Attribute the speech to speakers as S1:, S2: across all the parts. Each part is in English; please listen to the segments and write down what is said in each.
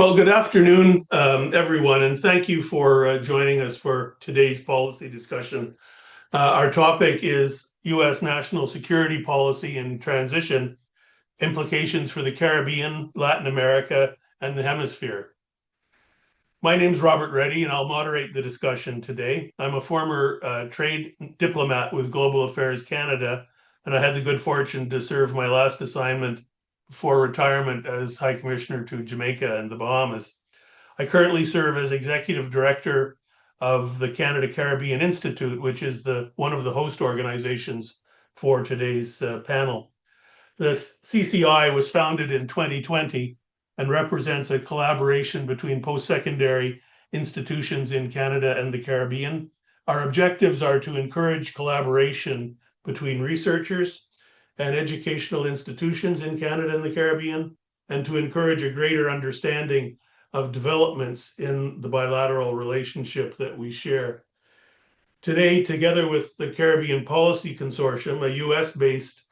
S1: Well, good afternoon, everyone, and thank you for joining us for today's policy discussion. Our topic is U.S. national security policy and transition, implications for the Caribbean, Latin America, and the Hemisphere. My name's Robert Reddy, and I'll moderate the discussion today. I'm a former trade diplomat with Global Affairs Canada, and I had the good fortune to serve my last assignment before retirement as High Commissioner to Jamaica and the Bahamas. I currently serve as Executive Director of the Canada Caribbean Institute, which is one of the host organizations for today's panel. The CCI was founded in 2020 and represents a collaboration between post-secondary institutions in Canada and the Caribbean. Our objectives are to encourage collaboration between researchers and educational institutions in Canada and the Caribbean, and to encourage a greater understanding of developments in the bilateral relationship that we share. Today, together with the Caribbean Policy Consortium, a US-based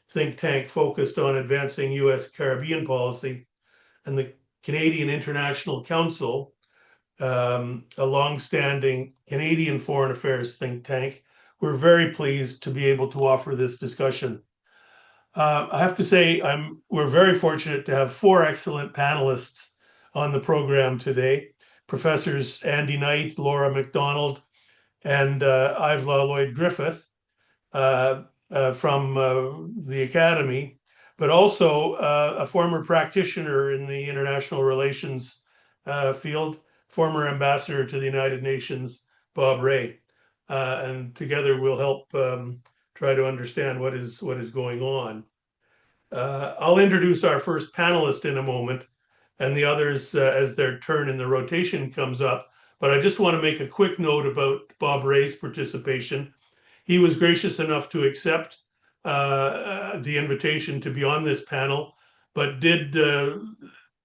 S1: think tank focused on advancing US Caribbean policy, and the Canadian International Council, a long-standing Canadian foreign affairs think tank, we're very pleased to be able to offer this discussion. I have to say, we're very fortunate to have four excellent panelists on the program today. Professors Andy Knight, Laura MacDonald, and Ivla Lloyd-Griffith from the Academy, but also a former practitioner in the international relations field, former ambassador to the United Nations, Bob Rae. And together we'll help try to understand what is going on. I'll introduce our first panelist in a moment, and the others as their turn in the rotation comes up. But I just want to make a quick note about Bob Rae's participation. He was gracious enough to accept the invitation to be on this panel, but did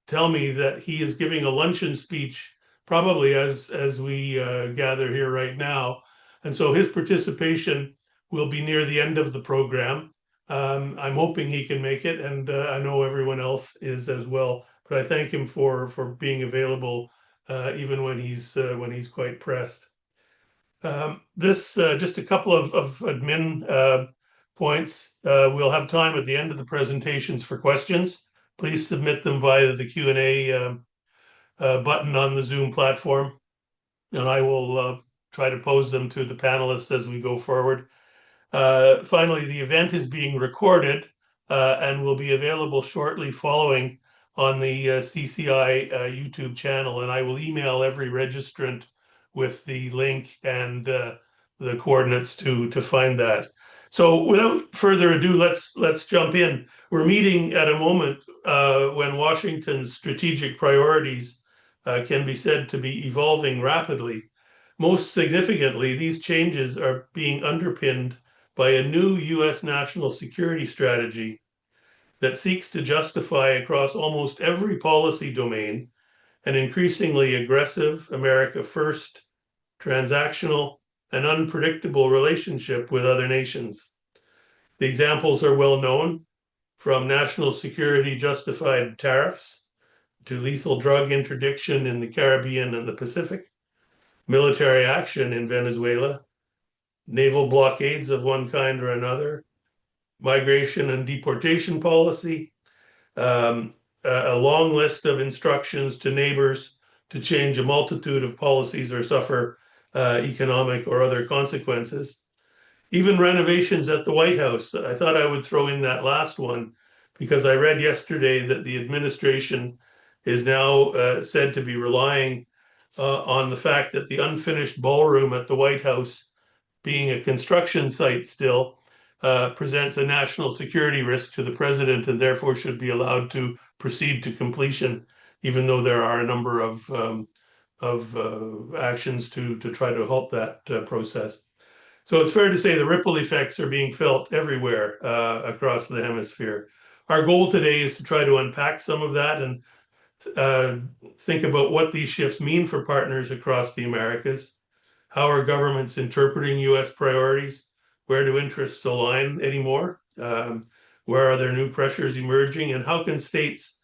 S1: tell me that he is giving a luncheon speech probably as we gather here right now. And so his participation will be near the end of the program. I'm hoping he can make it, and I know everyone else is as well. But I thank him for being available even when he's quite pressed. Just a couple of admin points. We'll have time at the end of the presentations for questions. Please submit them via the Q&A button on the Zoom platform, and I will try to pose them to the panelists as we go forward. Finally, the event is being recorded and will be available shortly following on the CCI YouTube channel, and I will email every registrant with the link and the coordinates to find that. So without further ado, let's jump in. We're meeting at a moment when Washington's strategic priorities can be said to be evolving rapidly. Most significantly, these changes are being underpinned by a new US national security strategy that seeks to justify across almost every policy domain an increasingly aggressive America first, transactional, and unpredictable relationship with other nations. The examples are well known, from national security justified tariffs to lethal drug interdiction in the Caribbean and the Pacific, military action in Venezuela, naval blockades of one kind or another, migration and deportation policy, a long list of instructions to neighbors to change a multitude of policies or suffer economic or other consequences. Even renovations at the White House. I thought I would throw in that last one because I read yesterday that the administration is now said to be relying on the fact that the unfinished ballroom at the White House, being a construction site still, presents a national security risk to the president and therefore should be allowed to proceed to completion, even though there are a number of actions to try to halt that process. So it's fair to say the ripple effects are being felt everywhere across the hemisphere. Our goal today is to try to unpack some of that and think about what these shifts mean for partners across the Americas. How are governments interpreting US priorities? Where do interests align anymore? Where are there new pressures emerging? And how can states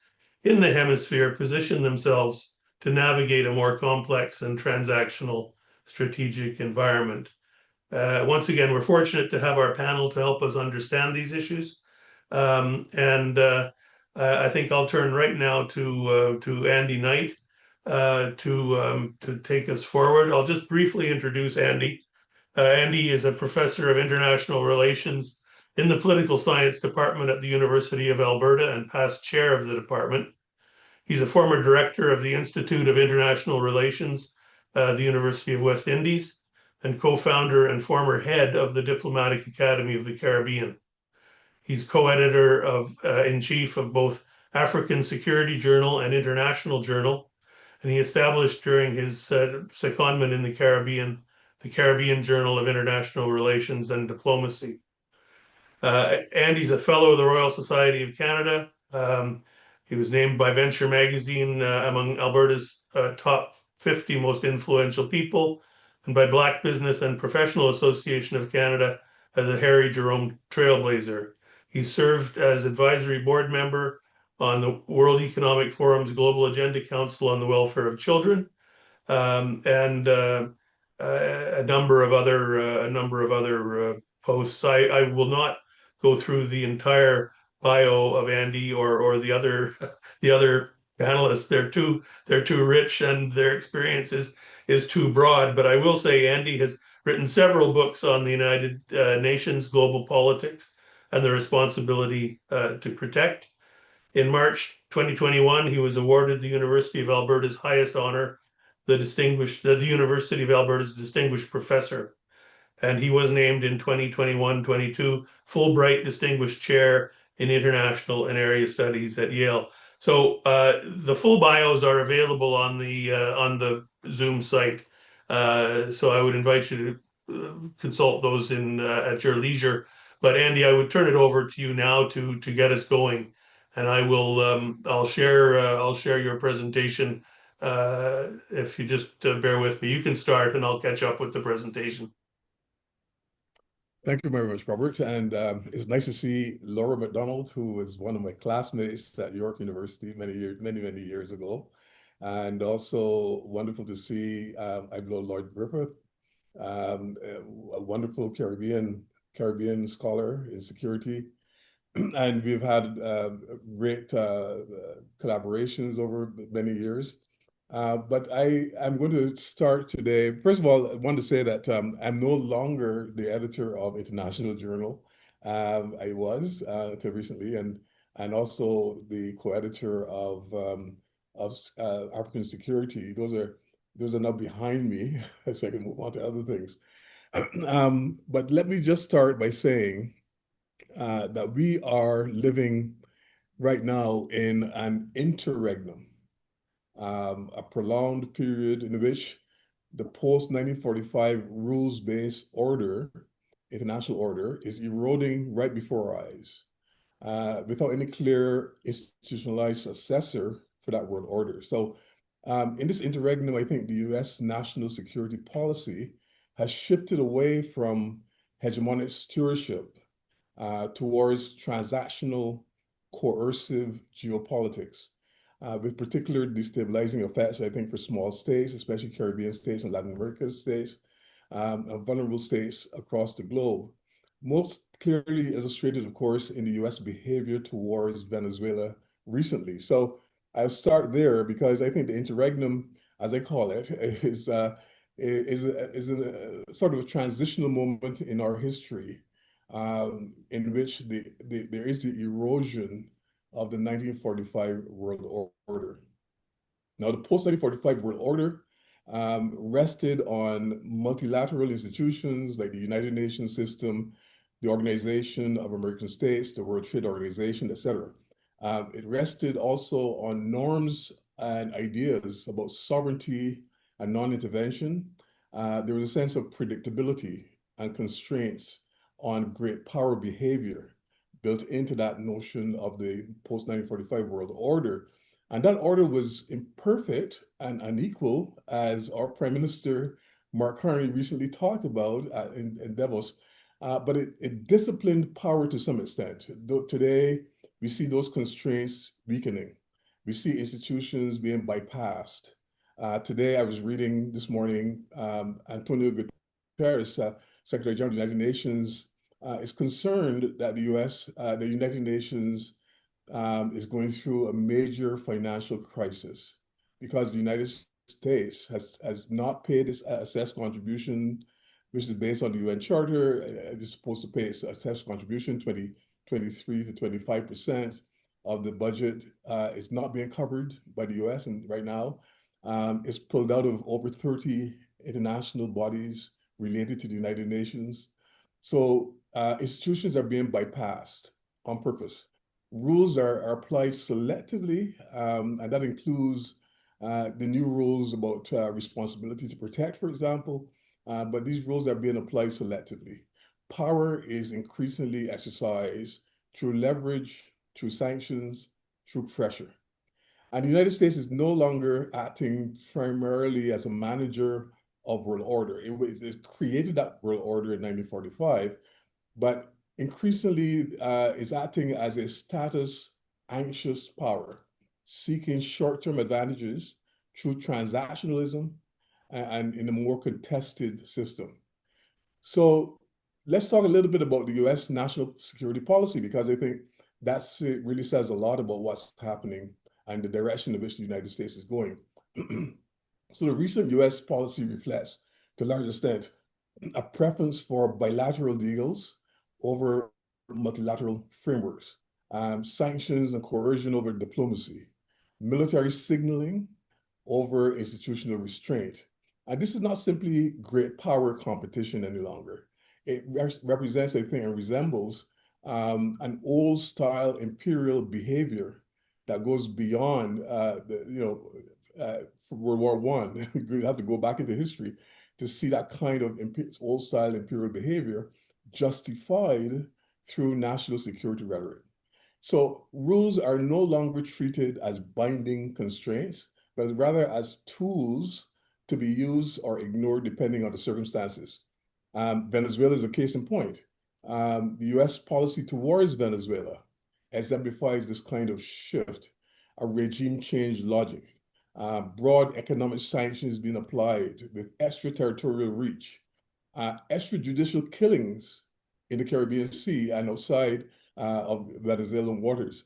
S1: in the hemisphere position themselves to navigate a more complex and transactional strategic environment. Once again, we're fortunate to have our panel to help us understand these issues. And I think I'll turn right now to Andy Knight to take us forward. I'll just briefly introduce Andy. Andy is a professor of international relations in the political science department at the University of Alberta and past chair of the department. He's a former director of the Institute of International Relations, the University of West Indies, and co-founder and former head of the Diplomatic Academy of the Caribbean. He's co-editor in chief of both African Security Journal and International Journal, and he established during his secondment in the Caribbean Journal of International Relations and Diplomacy. Andy's a fellow of the Royal Society of Canada. He was named by Venture Magazine among Alberta's top 50 most influential people, and by Black Business and Professional Association of Canada as a Harry Jerome Trailblazer. He served as advisory board member on the World Economic Forum's Global Agenda Council on the Welfare of Children, and a number of other posts. I will not go through the entire bio of Andy or the other the other panelists. They're too rich and their experience is too broad. But I will say Andy has written several books on the United Nations, global politics, and the responsibility to protect. In March 2021, he was awarded the University of Alberta's highest honor, the University of Alberta's Distinguished Professor. And he was named in 2021-22 Fulbright Distinguished Chair in International and Area Studies at Yale. So the full bios are available on the Zoom site. So I would invite you to consult those at your leisure. But Andy, I would turn it over to you now to get us going, and I'll share your presentation. If you just bear with me, you can start, and I'll catch up with the presentation.
S2: Thank you very much, Robert. And it's nice to see Laura McDonald, who was one of my classmates at York University many years ago. And also wonderful to see Lloyd Griffith, a wonderful Caribbean scholar in security. And we've had great collaborations over many years. But I'm going to start today. First of all, I want to say that I'm no longer the editor of International Journal. I was until recently, and also the co-editor of African Security. Those are now behind me, so I can move on to other things. But let me just start by saying that we are living right now in an interregnum. A prolonged period in which the post-1945 rules-based order, international order, is eroding right before our eyes, without any clear institutionalized successor for that world order. So in this interregnum, I think the US national security policy has shifted away from hegemonic stewardship towards transactional, coercive geopolitics. With particular destabilizing effects, I think, for small states, especially Caribbean states and Latin American states, and vulnerable states across the globe. Most clearly illustrated, of course, in the US behavior towards Venezuela recently. So I'll start there because I think the interregnum, as I call it, is a sort of a transitional moment in our history in which there is the erosion of the 1945 world order. Now, the post-1945 world order rested on multilateral institutions like the United Nations system, the Organization of American States, the World Trade Organization, etc. It rested also on norms and ideas about sovereignty and non-intervention. There was a sense of predictability and constraints on great power behavior built into that notion of the post-1945 world order. And that order was imperfect and unequal, as our Prime Minister, Mark Carney, recently talked about in Davos, but it disciplined power to some extent. Though today, we see those constraints weakening. We see institutions being bypassed. Today, I was reading this morning, Antonio Guterres, Secretary General of the United Nations, is concerned that the United Nations is going through a major financial crisis because the United States has not paid its assessed contribution, which is based on the UN Charter. It's supposed to pay its assessed contribution, 23 to 25% of the budget is not being covered by the US, and right now it's pulled out of over 30 international bodies related to the United Nations. So institutions are being bypassed on purpose. Rules are applied selectively, and that includes the new rules about responsibility to protect, for example, but these rules are being applied selectively. Power is increasingly exercised through leverage, through sanctions, through pressure. And the United States is no longer acting primarily as a manager of world order. It created that world order in 1945, but increasingly is acting as a status anxious power, seeking short-term advantages through transactionalism and in a more contested system. So let's talk a little bit about the US national security policy, because I think it really says a lot about what's happening and the direction in which the United States is going. So the recent US policy reflects, to a large extent, a preference for bilateral deals over multilateral frameworks, sanctions and coercion over diplomacy, military signaling over institutional restraint. And this is not simply great power competition any longer. It represents, I think, and resembles an old style imperial behavior that goes beyond World War I. You have to go back into history to see that kind of old style imperial behavior justified through national security rhetoric. So rules are no longer treated as binding constraints, but rather as tools to be used or ignored depending on the circumstances. Venezuela is a case in point. The US policy towards Venezuela exemplifies this kind of shift, a regime change logic. Broad economic sanctions being applied with extraterritorial reach, extrajudicial killings in the Caribbean Sea and outside of Venezuelan waters,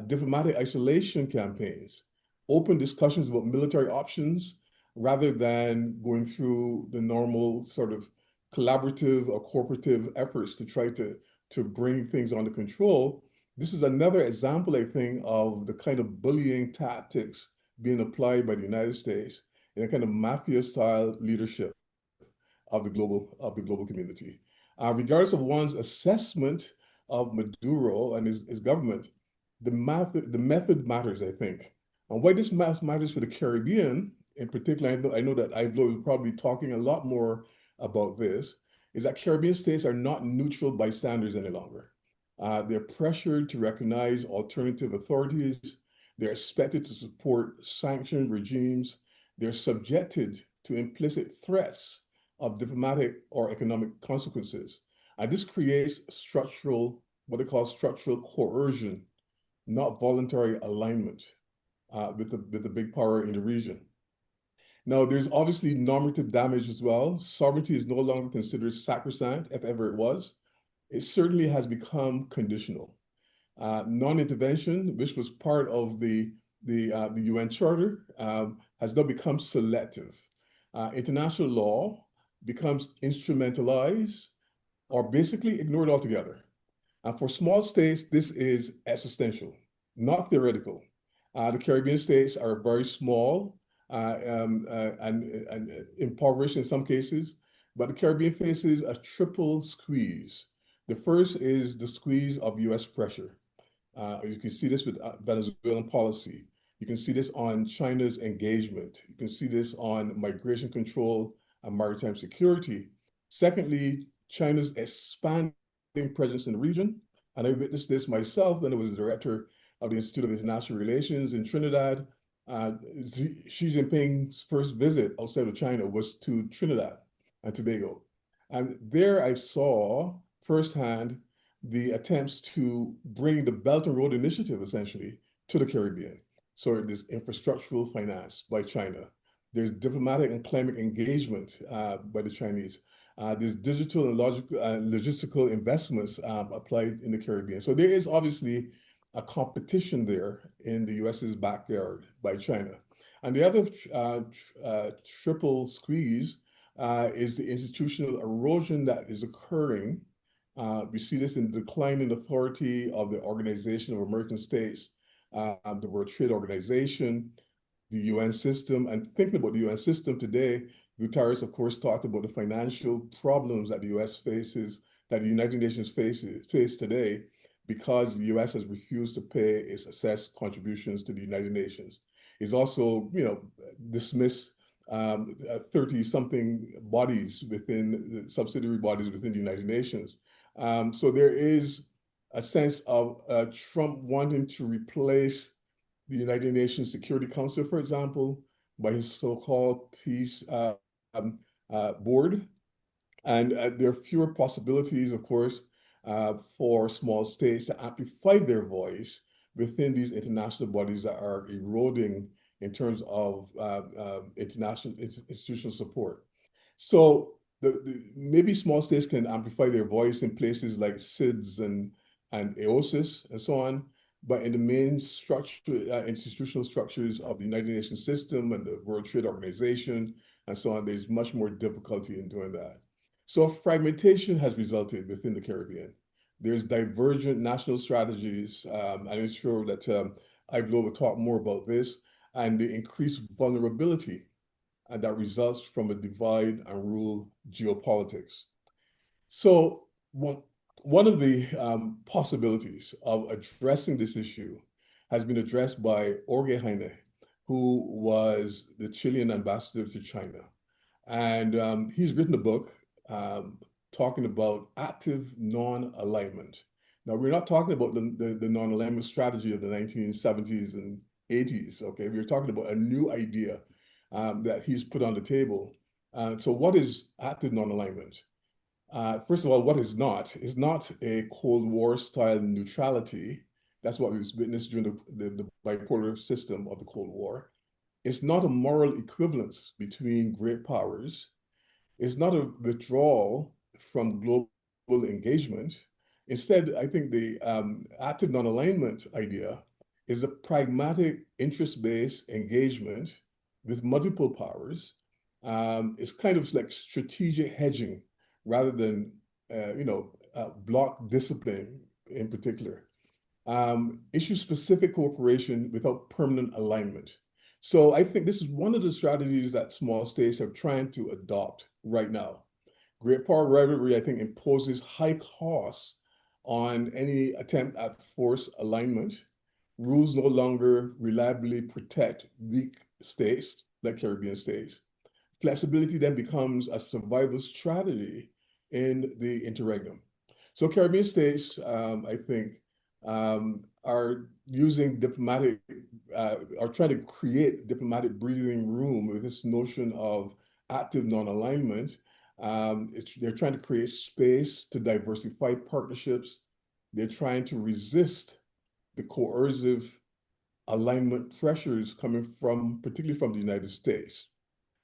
S2: diplomatic isolation campaigns, open discussions about military options rather than going through the normal sort of collaborative or cooperative efforts to try to bring things under control. This is another example, I think, of the kind of bullying tactics being applied by the United States in a kind of mafia-style leadership of the global community. Regardless of one's assessment of Maduro and his government, the method matters, I think. And why this matters for the Caribbean in particular, I know that I've probably talking a lot more about this, is that Caribbean states are not neutral bystanders any longer. They're pressured to recognize alternative authorities. They're expected to support sanctioned regimes. They're subjected to implicit threats of diplomatic or economic consequences. And this creates what they call structural coercion, not voluntary alignment with the big power in the region. Now, there's obviously normative damage as well. Sovereignty is no longer considered sacrosanct, if ever it was. It certainly has become conditional. Non-intervention, which was part of the UN Charter, has now become selective. International law becomes instrumentalized or basically ignored altogether. For small states, this is existential, not theoretical. The Caribbean states are very small and impoverished in some cases, but the Caribbean faces a triple squeeze. The first is the squeeze of US pressure. You can see this with Venezuelan policy. You can see this on China's engagement. You can see this on migration control and maritime security. Secondly, China's expanding presence in the region. And I witnessed this myself when I was the director of the Institute of International Relations in Trinidad. Xi Jinping's first visit outside of China was to Trinidad and Tobago. And there I saw firsthand the attempts to bring the Belt and Road Initiative essentially to the Caribbean. So there's infrastructural finance by China. There's diplomatic and climate engagement by the Chinese. There's digital and logistical investments applied in the Caribbean. So there is obviously a competition there in the US's backyard by China. And the other triple squeeze is the institutional erosion that is occurring. We see this in the decline in authority of the Organization of American States, the World Trade Organization, the UN system. And thinking about the UN system today, Guterres, of course, talked about the financial problems that the US faces, that the United Nations face today, because the US has refused to pay its assessed contributions to the United Nations. He's also, dismissed 30-something bodies within the subsidiary bodies within the United Nations. So there is a sense of Trump wanting to replace the United Nations Security Council, for example, by his so-called peace board. And there are fewer possibilities, of course, for small states to amplify their voice within these international bodies that are eroding in terms of international institutional support. So maybe small states can amplify their voice in places like SIDS and AOSIS and so on, but in the main structure, institutional structures of the United Nations system and the World Trade Organization and so on, there's much more difficulty in doing that. So fragmentation has resulted within the Caribbean. There's divergent national strategies, and I'm sure that Ivlo will talk more about this, and the increased vulnerability that results from a divide and rule geopolitics. So one of the possibilities of addressing this issue has been addressed by Jorge Heine, who was the Chilean ambassador to China. And he's written a book talking about active non-alignment. Now, we're not talking about the non-alignment strategy of the 1970s and 80s, okay? We're talking about a new idea that he's put on the table. So what is active non-alignment? First of all, what is not? It's not a Cold War style neutrality. That's what we witnessed during the bipolar system of the Cold War. It's not a moral equivalence between great powers. It's not a withdrawal from global engagement. Instead, I think the active non-alignment idea is a pragmatic, interest-based engagement with multiple powers. It's kind of like strategic hedging rather than, block discipline in particular. Issue-specific cooperation without permanent alignment. So I think this is one of the strategies that small states are trying to adopt right now. Great power rivalry, I think, imposes high costs on any attempt at forced alignment. Rules no longer reliably protect weak states, like Caribbean states. Flexibility then becomes a survival strategy in the interregnum. So Caribbean states, I think, are using diplomatic, are trying to create diplomatic breathing room with this notion of active non-alignment. They're trying to create space to diversify partnerships. They're trying to resist the coercive alignment pressures coming from, particularly from the United States.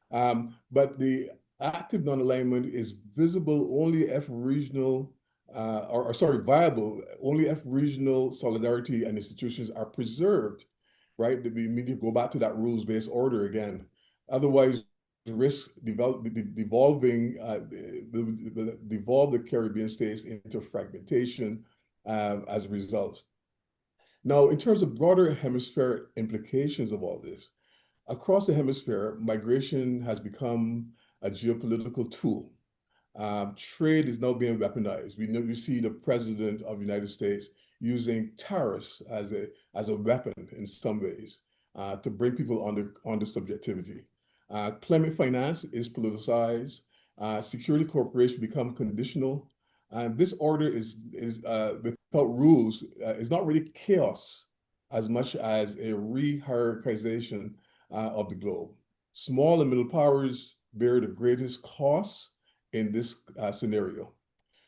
S2: But the active non-alignment is visible only if regional, viable only if regional solidarity and institutions are preserved, right? We need to go back to that rules-based order again. Otherwise, risk devolve the Caribbean states into fragmentation as a result. Now, in terms of broader hemispheric implications of all this, across the hemisphere, migration has become a geopolitical tool. Trade is now being weaponized. We see the president of the United States using tariffs as a weapon in some ways to bring people under subjectivity. Climate finance is politicized. Security cooperation become conditional. And this order is without rules is not really chaos as much as a re-hierarchization of the globe. Small and middle powers bear the greatest costs in this scenario.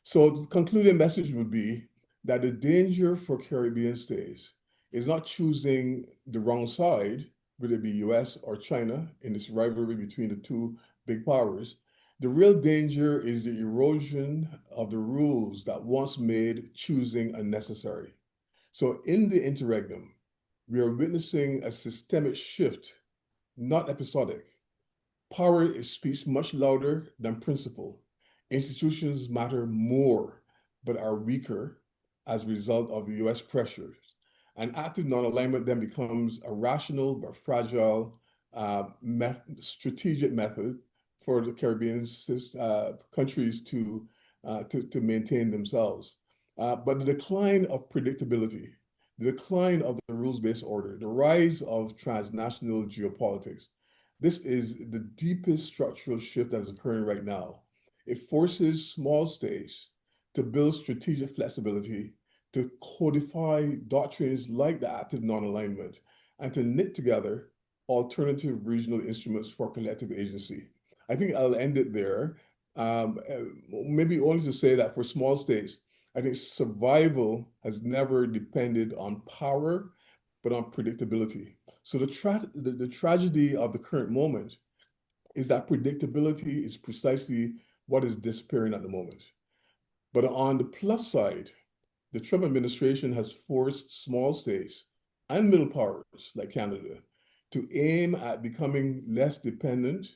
S2: So the concluding message would be that the danger for Caribbean states is not choosing the wrong side, whether it be US or China, in this rivalry between the two big powers. The real danger is the erosion of the rules that once made choosing unnecessary. So in the interregnum, we are witnessing a systemic shift, not episodic. Power speaks much louder than principle. Institutions matter more, but are weaker as a result of US pressures. And active non-alignment then becomes a rational but fragile strategic method for the Caribbean countries to maintain themselves. But the decline of predictability, the decline of the rules-based order, the rise of transnational geopolitics, this is the deepest structural shift that is occurring right now. It forces small states to build strategic flexibility, to codify doctrines like the active non-alignment, and to knit together alternative regional instruments for collective agency. I think I'll end it there. Maybe only to say that for small states, I think survival has never depended on power, but on predictability. So the tragedy of the current moment is that predictability is precisely what is disappearing at the moment. But on the plus side, the Trump administration has forced small states and middle powers like Canada to aim at becoming less dependent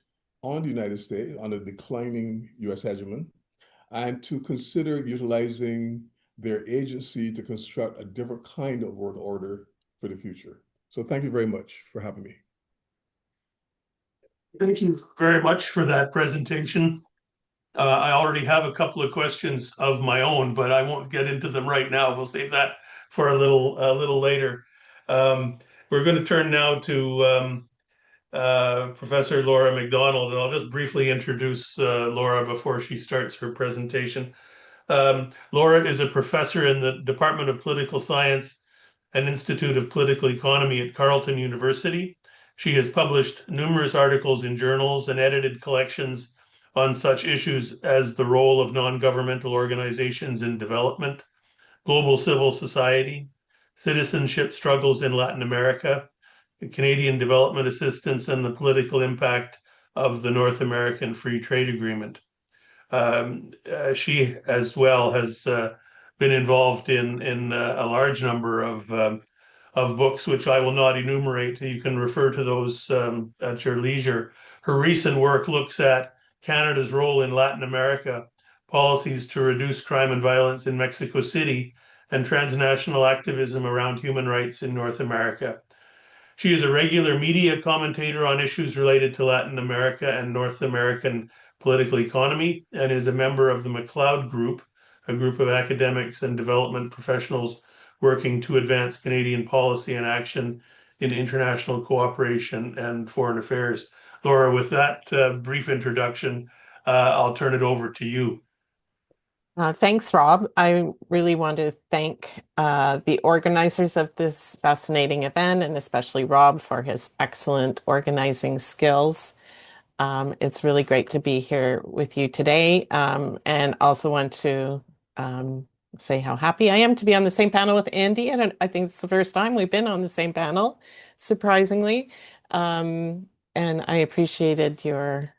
S2: on the United States, on a declining US hegemon, and to consider utilizing their agency to construct a different kind of world order for the future. So thank you very much for having me.
S1: Thank you very much for that presentation. I already have a couple of questions of my own, but I won't get into them right now. We'll save that for a little later. Um, we're going to turn now to Professor Laura MacDonald, and I'll just briefly introduce Laura before she starts her presentation. Laura is a professor in the Department of Political Science and Institute of Political Economy at Carleton University. She has published numerous articles in journals and edited collections on such issues as the role of non-governmental organizations in development, global civil society, citizenship struggles in Latin America, Canadian development assistance, and the political impact of the North American Free Trade Agreement. She as well has been involved in a large number of books, which I will not enumerate. You can refer to those at your leisure. Her recent work looks at Canada's role in Latin America, policies to reduce crime and violence in Mexico City, and transnational activism around human rights in North America. She is a regular media commentator on issues related to Latin America and North American political economy, and is a member of the MacLeod Group, a group of academics and development professionals working to advance Canadian policy and action in international cooperation and foreign affairs. Laura, with that brief introduction, I'll turn it over to you.
S3: Thanks, Rob. I really want to thank the organizers of this fascinating event, and especially Rob for his excellent organizing skills. It's really great to be here with you today, and also want to say how happy I am to be on the same panel with Andy. I think it's the first time we've been on the same panel, surprisingly. And I appreciated your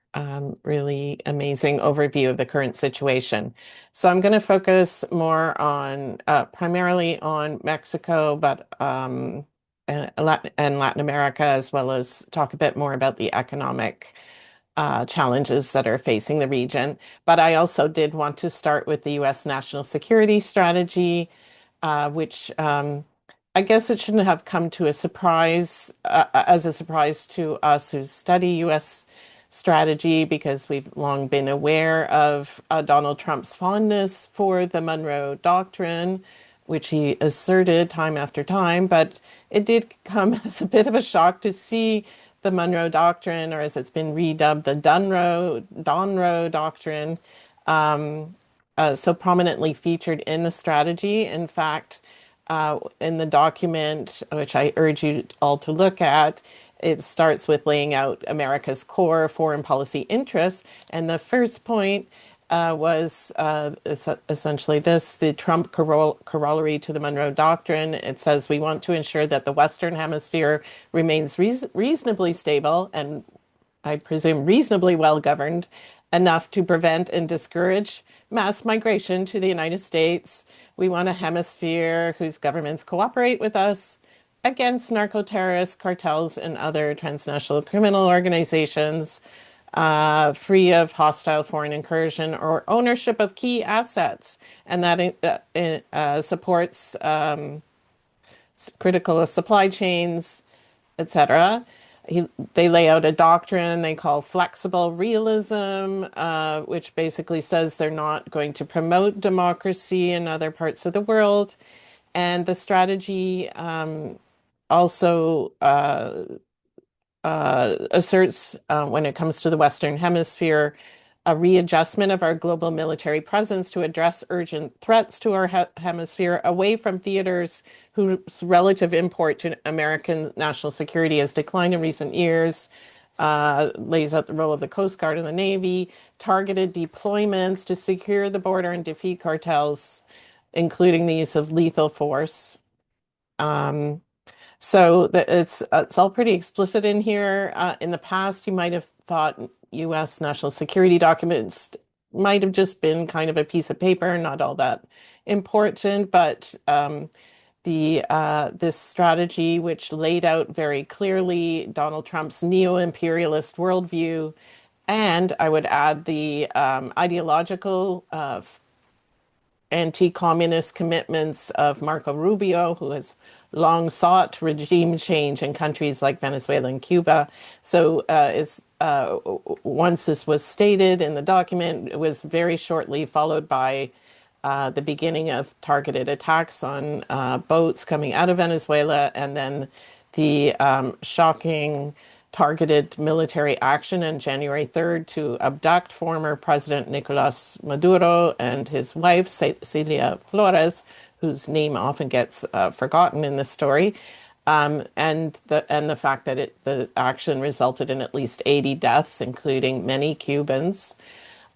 S3: really amazing overview of the current situation. So I'm going to focus more on primarily on Mexico, but and Latin America, as well as talk a bit more about the economic challenges that are facing the region. But I also did want to start with the U.S. national security strategy, which I guess it shouldn't have come to a surprise, as a surprise to us who study U.S. strategy, because we've long been aware of Donald Trump's fondness for the Monroe Doctrine, which he asserted time after time. But it did come as a bit of a shock to see the Monroe Doctrine, or as it's been redubbed, the Donroe Doctrine, so prominently featured in the strategy. In fact, in the document, which I urge you all to look at, it starts with laying out America's core foreign policy interests. And the first point was essentially this, the Trump corollary to the Monroe Doctrine. It says we want to ensure that the Western Hemisphere remains reasonably stable and I presume reasonably well governed enough to prevent and discourage mass migration to the United States. We want a hemisphere whose governments cooperate with us against narco-terrorists, cartels, and other transnational criminal organizations, free of hostile foreign incursion or ownership of key assets. And that supports critical supply chains, etc. They lay out a doctrine they call flexible realism, which basically says they're not going to promote democracy in other parts of the world. And the strategy also asserts, when it comes to the Western Hemisphere, a readjustment of our global military presence to address urgent threats to our hemisphere away from theaters whose relative import to American national security has declined in recent years, lays out the role of the Coast Guard and the Navy, targeted deployments to secure the border and defeat cartels, including the use of lethal force. So it's all pretty explicit in here. In the past, you might have thought U.S. national security documents might have just been kind of a piece of paper, not all that important. But this strategy, which laid out very clearly Donald Trump's neo-imperialist worldview, and I would add the ideological anti-communist commitments of Marco Rubio, who has long sought regime change in countries like Venezuela and Cuba. So once this was stated in the document, it was very shortly followed by the beginning of targeted attacks on boats coming out of Venezuela, and then the shocking targeted military action on January 3rd to abduct former President Nicolas Maduro and his wife, Celia Flores, whose name often gets forgotten in this story. And the fact that the action resulted in at least 80 deaths, including many Cubans.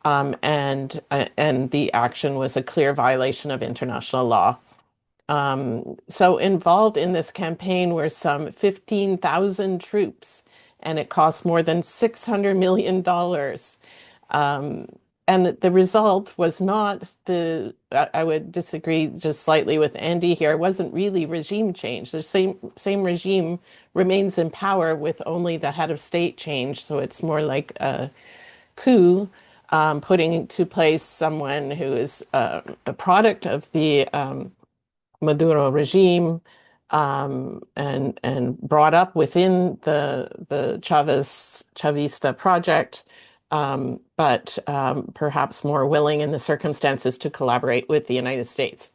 S3: And the action was a clear violation of international law. So involved in this campaign were some 15,000 troops, and it cost more than $600 million. And the result was not I would disagree just slightly with Andy here. It wasn't really regime change. The same regime remains in power with only the head of state change. So it's more like a coup, putting into place someone who is a product of the Maduro regime, and brought up within the Chavista project, but perhaps more willing in the circumstances to collaborate with the United States.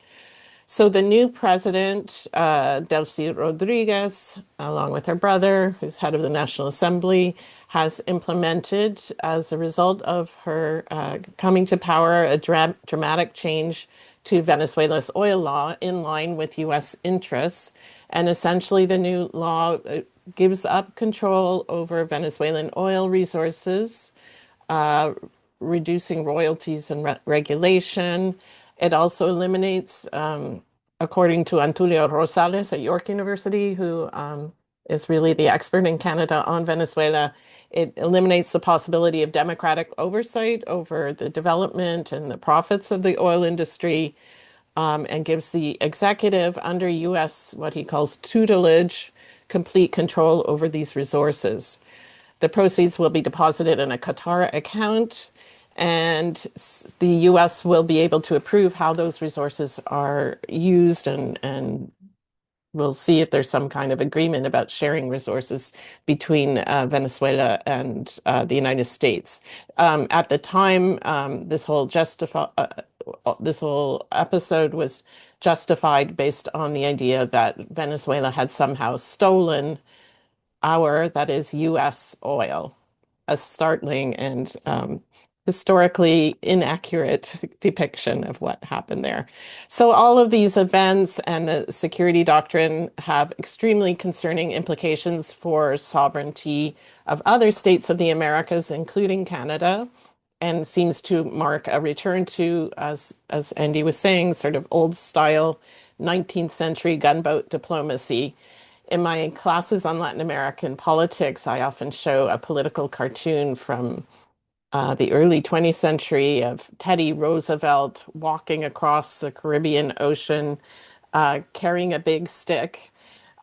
S3: So the new president, Delcy Rodriguez, along with her brother, who's head of the National Assembly, has implemented, as a result of her coming to power, a dramatic change to Venezuela's oil law in line with U.S. interests. And essentially, the new law gives up control over Venezuelan oil resources, reducing royalties and regulation. It also eliminates, according to Antulio Rosales at York University, who is really the expert in Canada on Venezuela, it eliminates the possibility of democratic oversight over the development and the profits of the oil industry, and gives the executive under U.S., what he calls tutelage, complete control over these resources. The proceeds will be deposited in a Qatar account, and the U.S. will be able to approve how those resources are used, and we'll see if there's some kind of agreement about sharing resources between Venezuela and the United States. At the time, this whole episode was justified based on the idea that Venezuela had somehow stolen that is U.S. oil, a startling and historically inaccurate depiction of what happened there. So all of these events and the security doctrine have extremely concerning implications for sovereignty of other states of the Americas, including Canada. and seems to mark a return to, as Andy was saying, sort of old style 19th century gunboat diplomacy. In my classes on Latin American politics, I often show a political cartoon from the early 20th century of Teddy Roosevelt walking across the Caribbean Ocean, carrying a big stick,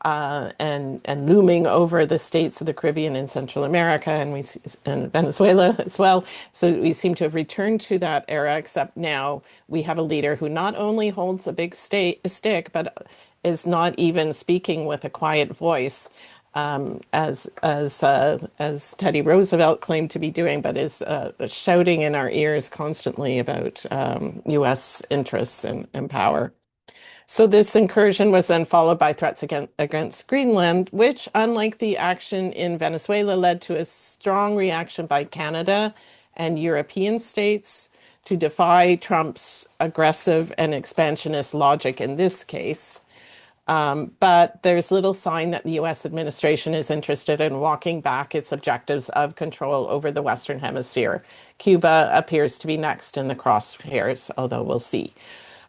S3: and looming over the states of the Caribbean and Central America, and Venezuela as well. So we seem to have returned to that era, except now we have a leader who not only holds a big stick, but is not even speaking with a quiet voice, as Teddy Roosevelt claimed to be doing, but is shouting in our ears constantly about U.S. interests and power. So this incursion was then followed by threats against Greenland, which, unlike the action in Venezuela, led to a strong reaction by Canada and European states to defy Trump's aggressive and expansionist logic in this case. But there's little sign that the US administration is interested in walking back its objectives of control over the Western Hemisphere. Cuba appears to be next in the crosshairs, although we'll see.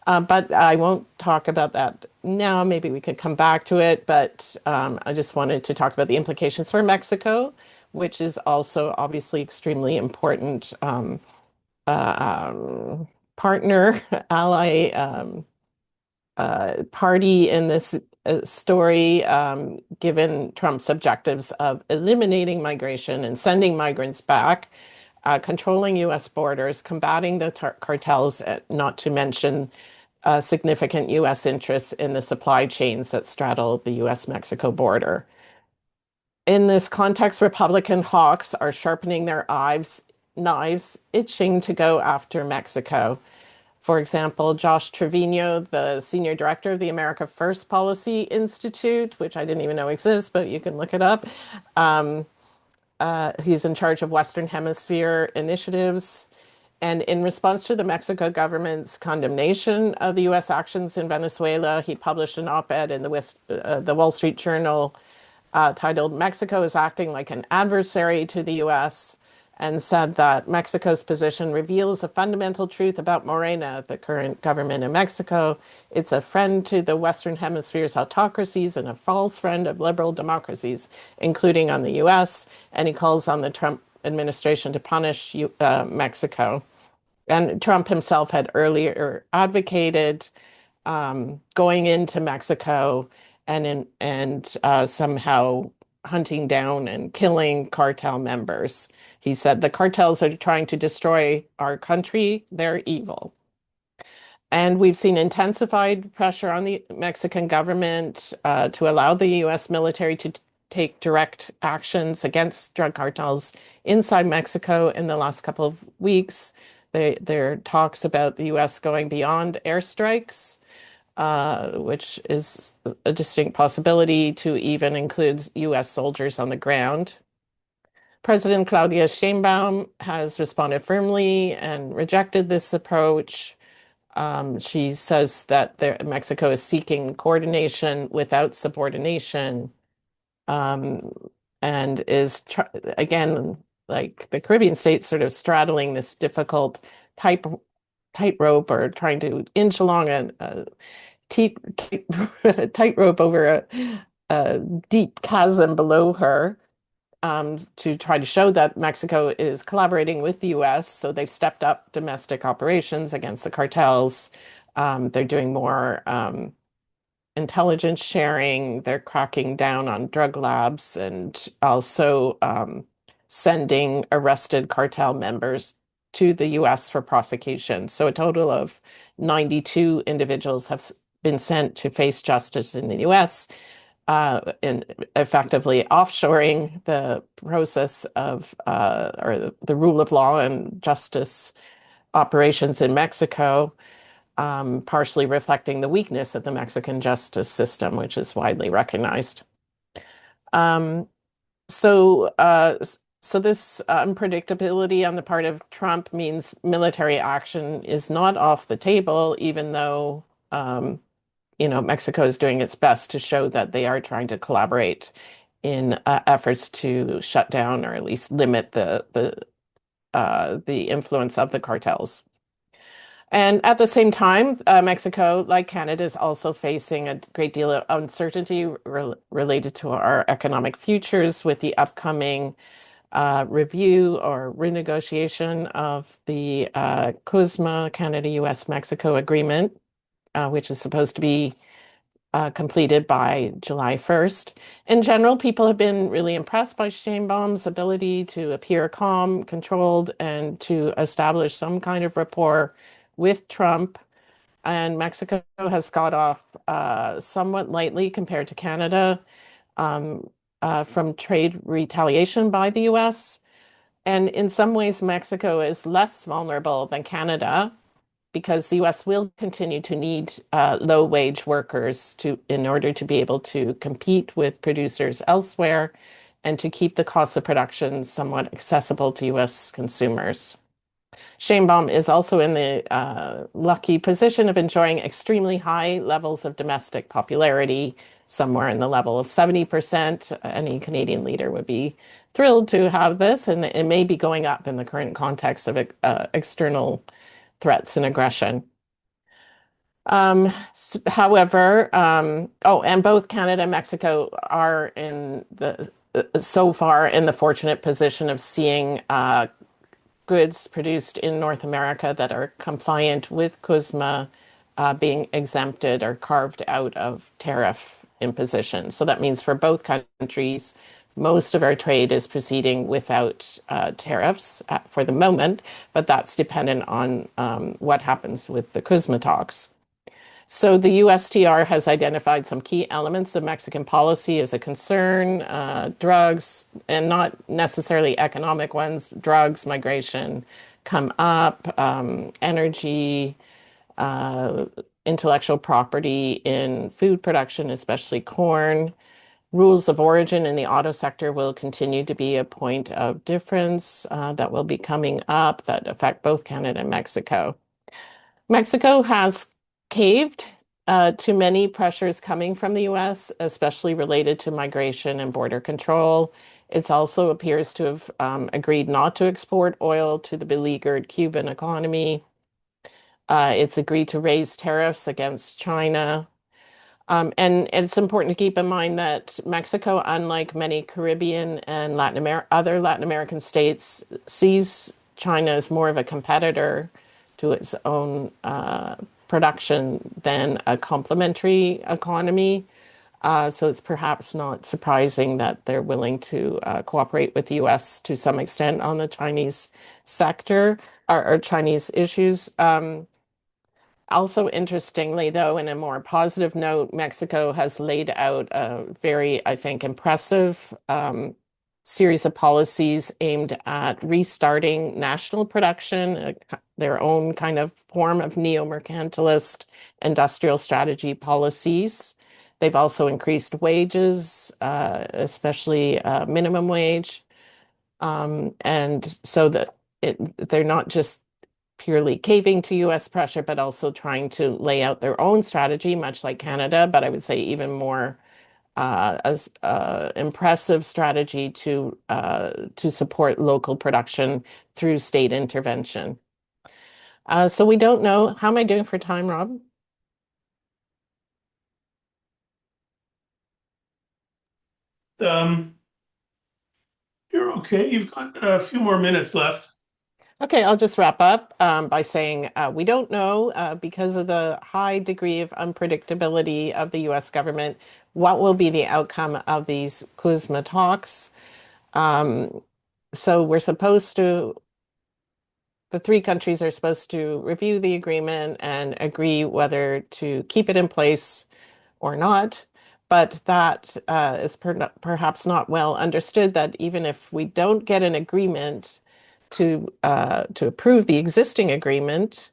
S3: But I won't talk about that now. Maybe we could come back to it. But I just wanted to talk about the implications for Mexico, which is also obviously extremely important partner, ally, party in this story, given Trump's objectives of eliminating migration and sending migrants back, controlling U.S. borders, combating the cartels, not to mention significant U.S. interests in the supply chains that straddle the U.S.-Mexico border. In this context, Republican hawks are sharpening their knives, itching to go after Mexico. For example, Josh Trevino, the senior director of the America First Policy Institute, which I didn't even know exists, but you can look it up. He's in charge of Western Hemisphere initiatives. And in response to the Mexico government's condemnation of the U.S. actions in Venezuela, he published an op-ed in the Wall Street Journal titled "Mexico is Acting Like an Adversary to the U.S." and said that Mexico's position reveals a fundamental truth about Morena, the current government in Mexico. It's a friend to the Western Hemisphere's autocracies and a false friend of liberal democracies, including on the U.S., and he calls on the Trump administration to punish Mexico. And Trump himself had earlier advocated going into Mexico and somehow hunting down and killing cartel members. He said the cartels are trying to destroy our country. They're evil. And we've seen intensified pressure on the Mexican government to allow the U.S. military to take direct actions against drug cartels inside Mexico in the last couple of weeks. There are talks about the U.S. going beyond airstrikes, which is a distinct possibility to even include U.S. soldiers on the ground. President Claudia Sheinbaum has responded firmly and rejected this approach. She says that Mexico is seeking coordination without subordination, and is, again, like the Caribbean states, sort of straddling this difficult tightrope or trying to inch along a tightrope over a deep chasm below her, to try to show that Mexico is collaborating with the U.S. So they've stepped up domestic operations against the cartels. They're doing more intelligence sharing. They're cracking down on drug labs and also sending arrested cartel members to the U.S. for prosecution. So a total of 92 individuals have been sent to face justice in the U.S., in effectively offshoring the process of or the rule of law and justice operations in Mexico, partially reflecting the weakness of the Mexican justice system, which is widely recognized. So this unpredictability on the part of Trump means military action is not off the table, even though Mexico is doing its best to show that they are trying to collaborate in efforts to shut down or at least limit the the influence of the cartels. And at the same time, Mexico, like Canada, is also facing a great deal of uncertainty related to our economic futures with the upcoming review or renegotiation of the CUSMA, Canada, US, Mexico agreement, which is supposed to be completed by July 1st. In general, people have been really impressed by Sheinbaum's ability to appear calm, controlled, and to establish some kind of rapport with Trump. And Mexico has got off somewhat lightly compared to Canada from trade retaliation by the US. And in some ways, Mexico is less vulnerable than Canada because the US will continue to need low-wage workers in order to be able to compete with producers elsewhere and to keep the cost of production somewhat accessible to US consumers. Sheinbaum is also in the lucky position of enjoying extremely high levels of domestic popularity, somewhere in the level of 70%. Any Canadian leader would be thrilled to have this, and it may be going up in the current context of external threats and aggression. However, and both Canada and Mexico are so far in the fortunate position of seeing goods produced in North America that are compliant with CUSMA being exempted or carved out of tariff imposition. So that means for both countries, most of our trade is proceeding without tariffs for the moment, but that's dependent on what happens with the CUSMA talks. So the USTR has identified some key elements of Mexican policy as a concern, drugs, and not necessarily economic ones, drugs, migration come up, energy, intellectual property in food production, especially corn. Rules of origin in the auto sector will continue to be a point of difference that will be coming up that affect both Canada and Mexico. Mexico has caved to many pressures coming from the US, especially related to migration and border control. It also appears to have agreed not to export oil to the beleaguered Cuban economy. It's agreed to raise tariffs against China. And it's important to keep in mind that Mexico, unlike many Caribbean and other Latin American states, sees China as more of a competitor to its own production than a complementary economy. So it's perhaps not surprising that they're willing to cooperate with the US to some extent on the Chinese sector or Chinese issues. Also, interestingly, though, in a more positive note, Mexico has laid out a very, I think, impressive series of policies aimed at restarting national production, their own kind of form of neo-mercantilist industrial strategy policies. They've also increased wages, especially minimum wage. And so that they're not just purely caving to US pressure, but also trying to lay out their own strategy, much like Canada, but I would say even more as impressive strategy to support local production through state intervention. So we don't know. How am I doing for time, Rob?
S1: You're okay. You've got a few more minutes left.
S3: Okay, I'll just wrap up by saying we don't know because of the high degree of unpredictability of the US government what will be the outcome of these CUSMA talks. So the three countries are supposed to review the agreement and agree whether to keep it in place or not. But that is perhaps not well understood that even if we don't get an agreement to approve the existing agreement,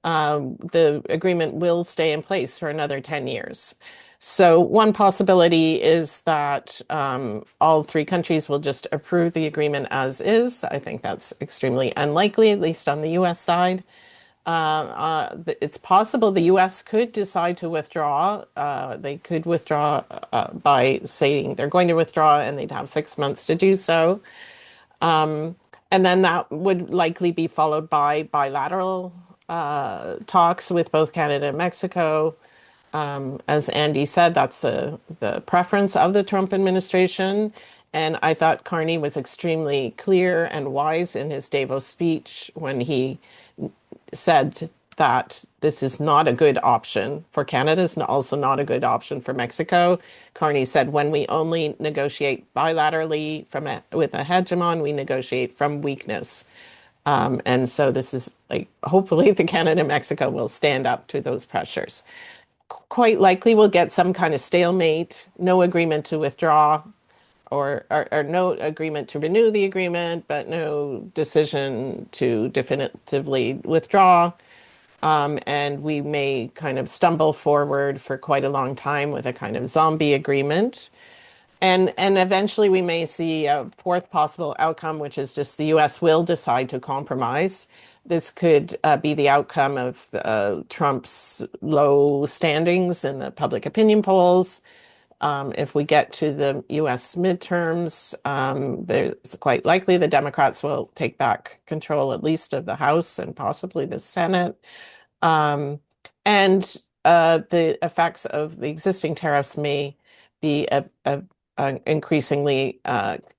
S3: the agreement will stay in place for another 10 years. So one possibility is that all three countries will just approve the agreement as is. I think that's extremely unlikely, at least on the US side. It's possible the US could decide to withdraw. They could withdraw by saying they're going to withdraw and they'd have 6 months to do so. And then that would likely be followed by bilateral talks with both Canada and Mexico. As Andy said, that's the preference of the Trump administration. And I thought Carney was extremely clear and wise in his Davos speech when he said that this is not a good option for Canada, it's also not a good option for Mexico. Carney said, when we only negotiate bilaterally with a hegemon, we negotiate from weakness. And so this is like, hopefully the Canada and Mexico will stand up to those pressures. Quite likely we'll get some kind of stalemate, no agreement to withdraw, or no agreement to renew the agreement, but no decision to definitively withdraw. And we may kind of stumble forward for quite a long time with a kind of zombie agreement. And eventually we may see a fourth possible outcome, which is just the US will decide to compromise. This could be the outcome of Trump's low standings in the public opinion polls. If we get to the US midterms, there's quite likely the Democrats will take back control at least of the House and possibly the Senate. Um, and the effects of the existing tariffs may be increasingly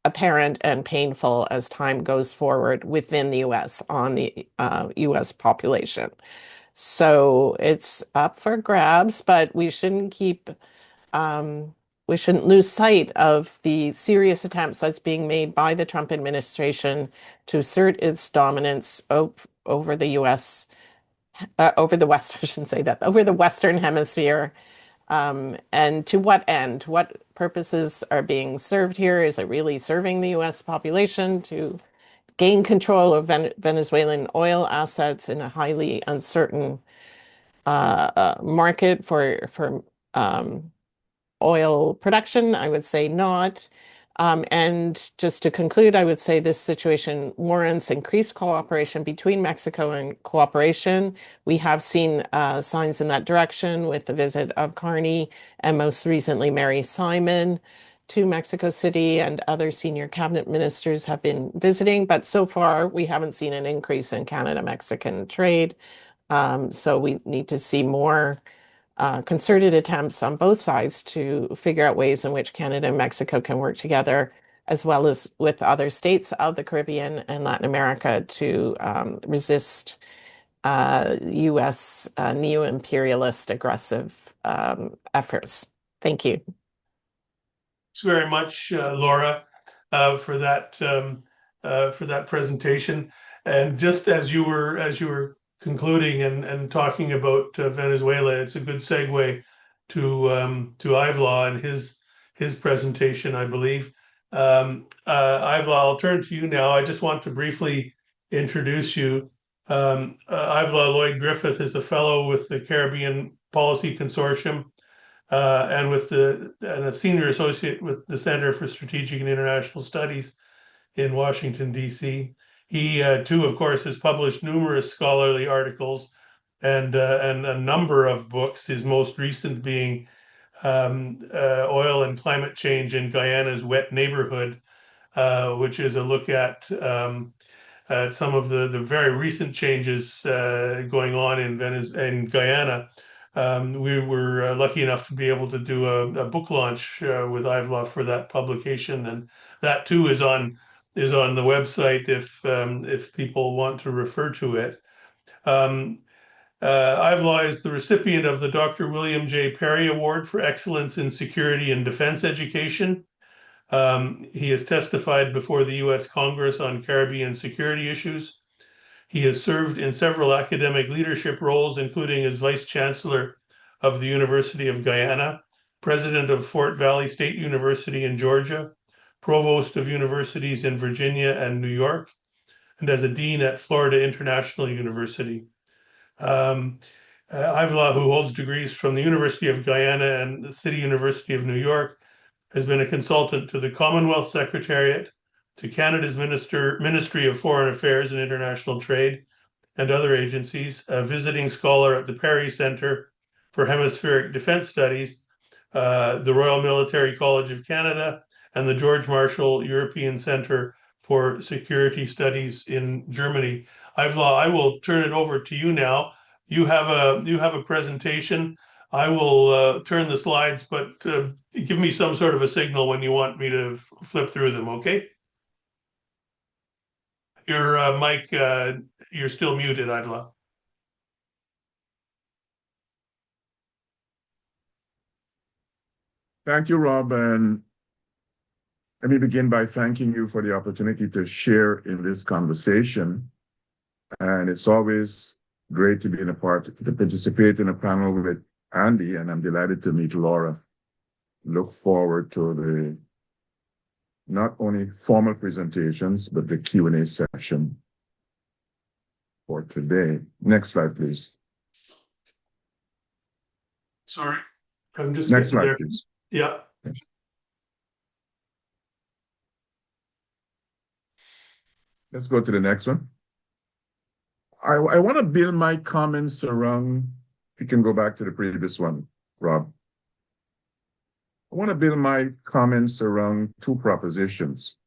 S3: apparent and painful as time goes forward within the US on the US population. So it's up for grabs, but we shouldn't lose sight of the serious attempts that's being made by the Trump administration to assert its dominance over the US, over the West, I shouldn't say that, over the Western Hemisphere. And to what end? What purposes are being served here? Is it really serving the US population to gain control of Venezuelan oil assets in a highly uncertain market for oil production? I would say not. And just to conclude, I would say this situation warrants increased cooperation between Mexico and cooperation. We have seen signs in that direction with the visit of Carney and most recently Mary Simon to Mexico City, and other senior cabinet ministers have been visiting. But so far, we haven't seen an increase in Canada-Mexican trade. So we need to see more concerted attempts on both sides to figure out ways in which Canada and Mexico can work together, as well as with other states of the Caribbean and Latin America, to resist US neo-imperialist aggressive efforts. Thank you.
S1: Thanks very much, Laura, for that presentation. And just as you were concluding and talking about Venezuela, it's a good segue to Ivlaw and his presentation, I believe. Ivlaw, I'll turn to you now. I just want to briefly introduce you. Ivlaw Lloyd Griffith is a fellow with the Caribbean Policy Consortium, and a senior associate with the Center for Strategic and International Studies in Washington, D.C. He, too, of course, has published numerous scholarly articles and a number of books, his most recent being Oil and Climate Change in Guyana's Wet Neighborhood, which is a look at some of the very recent changes going on in Guyana. We were lucky enough to be able to do a book launch with Ivlaw for that publication, and that too is on the website if people want to refer to it. Ivlaw is the recipient of the Dr. William J. Perry Award for Excellence in Security and Defense Education. He has testified before the U.S. Congress on Caribbean security issues. He has served in several academic leadership roles, including as Vice Chancellor of the University of Guyana, President of Fort Valley State University in Georgia, Provost of Universities in Virginia and New York, and as a Dean at Florida International University. Ivlaw, who holds degrees from the University of Guyana and the City University of New York, has been a consultant to the Commonwealth Secretariat, to Canada's Ministry of Foreign Affairs and International Trade, and other agencies, a visiting scholar at the Perry Center for Hemispheric Defense Studies, the Royal Military College of Canada, and the George Marshall European Center for Security Studies in Germany. I will turn it over to you now. You have a presentation. I will turn the slides, but give me some sort of a signal when you want me to flip through them, okay? Your mic, you're still muted, Ivla.
S4: Thank you, Rob, and let me begin by thanking you for the opportunity to share in this conversation. And it's always great to be to participate in a panel with Andy, and I'm delighted to meet Laura. Look forward to the not only formal presentations, but the Q&A session for today. Next slide, please.
S1: Sorry, I'm just
S4: Next
S1: getting
S4: slide,
S1: there.
S4: please.
S1: Yeah.
S4: Let's go to the next one. I want to build my comments around, if you can go back to the previous one, Rob. I want to build my comments around two propositions,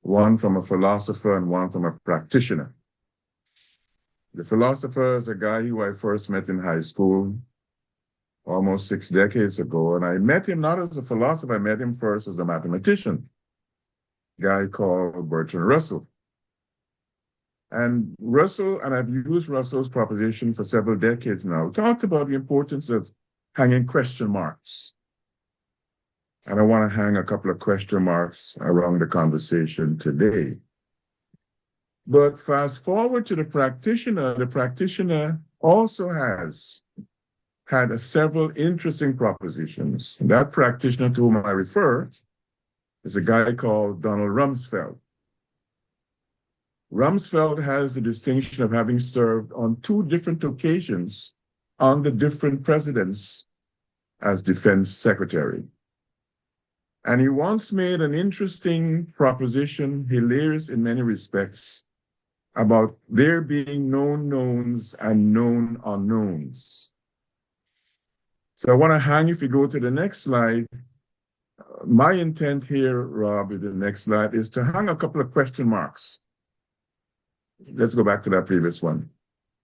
S4: one from a philosopher and one from a practitioner. The philosopher is a guy who I first met in high school almost 6 decades ago, and I met him not as a philosopher, I met him first as a mathematician, a guy called Bertrand Russell. And Russell, and I've used Russell's proposition for several decades now, talked about the importance of hanging question marks. And I want to hang a couple of question marks around the conversation today. But fast forward to the practitioner also has had several interesting propositions. And that practitioner to whom I refer is a guy called Donald Rumsfeld. Rumsfeld has the distinction of having served on 2 different occasions under different presidents as defense secretary. And he once made an interesting proposition, hilarious in many respects, about there being known knowns and known unknowns. So I want to hang, if you go to the next slide, my intent here, Rob, with the next slide, is to hang a couple of question marks. Let's go back to that previous one.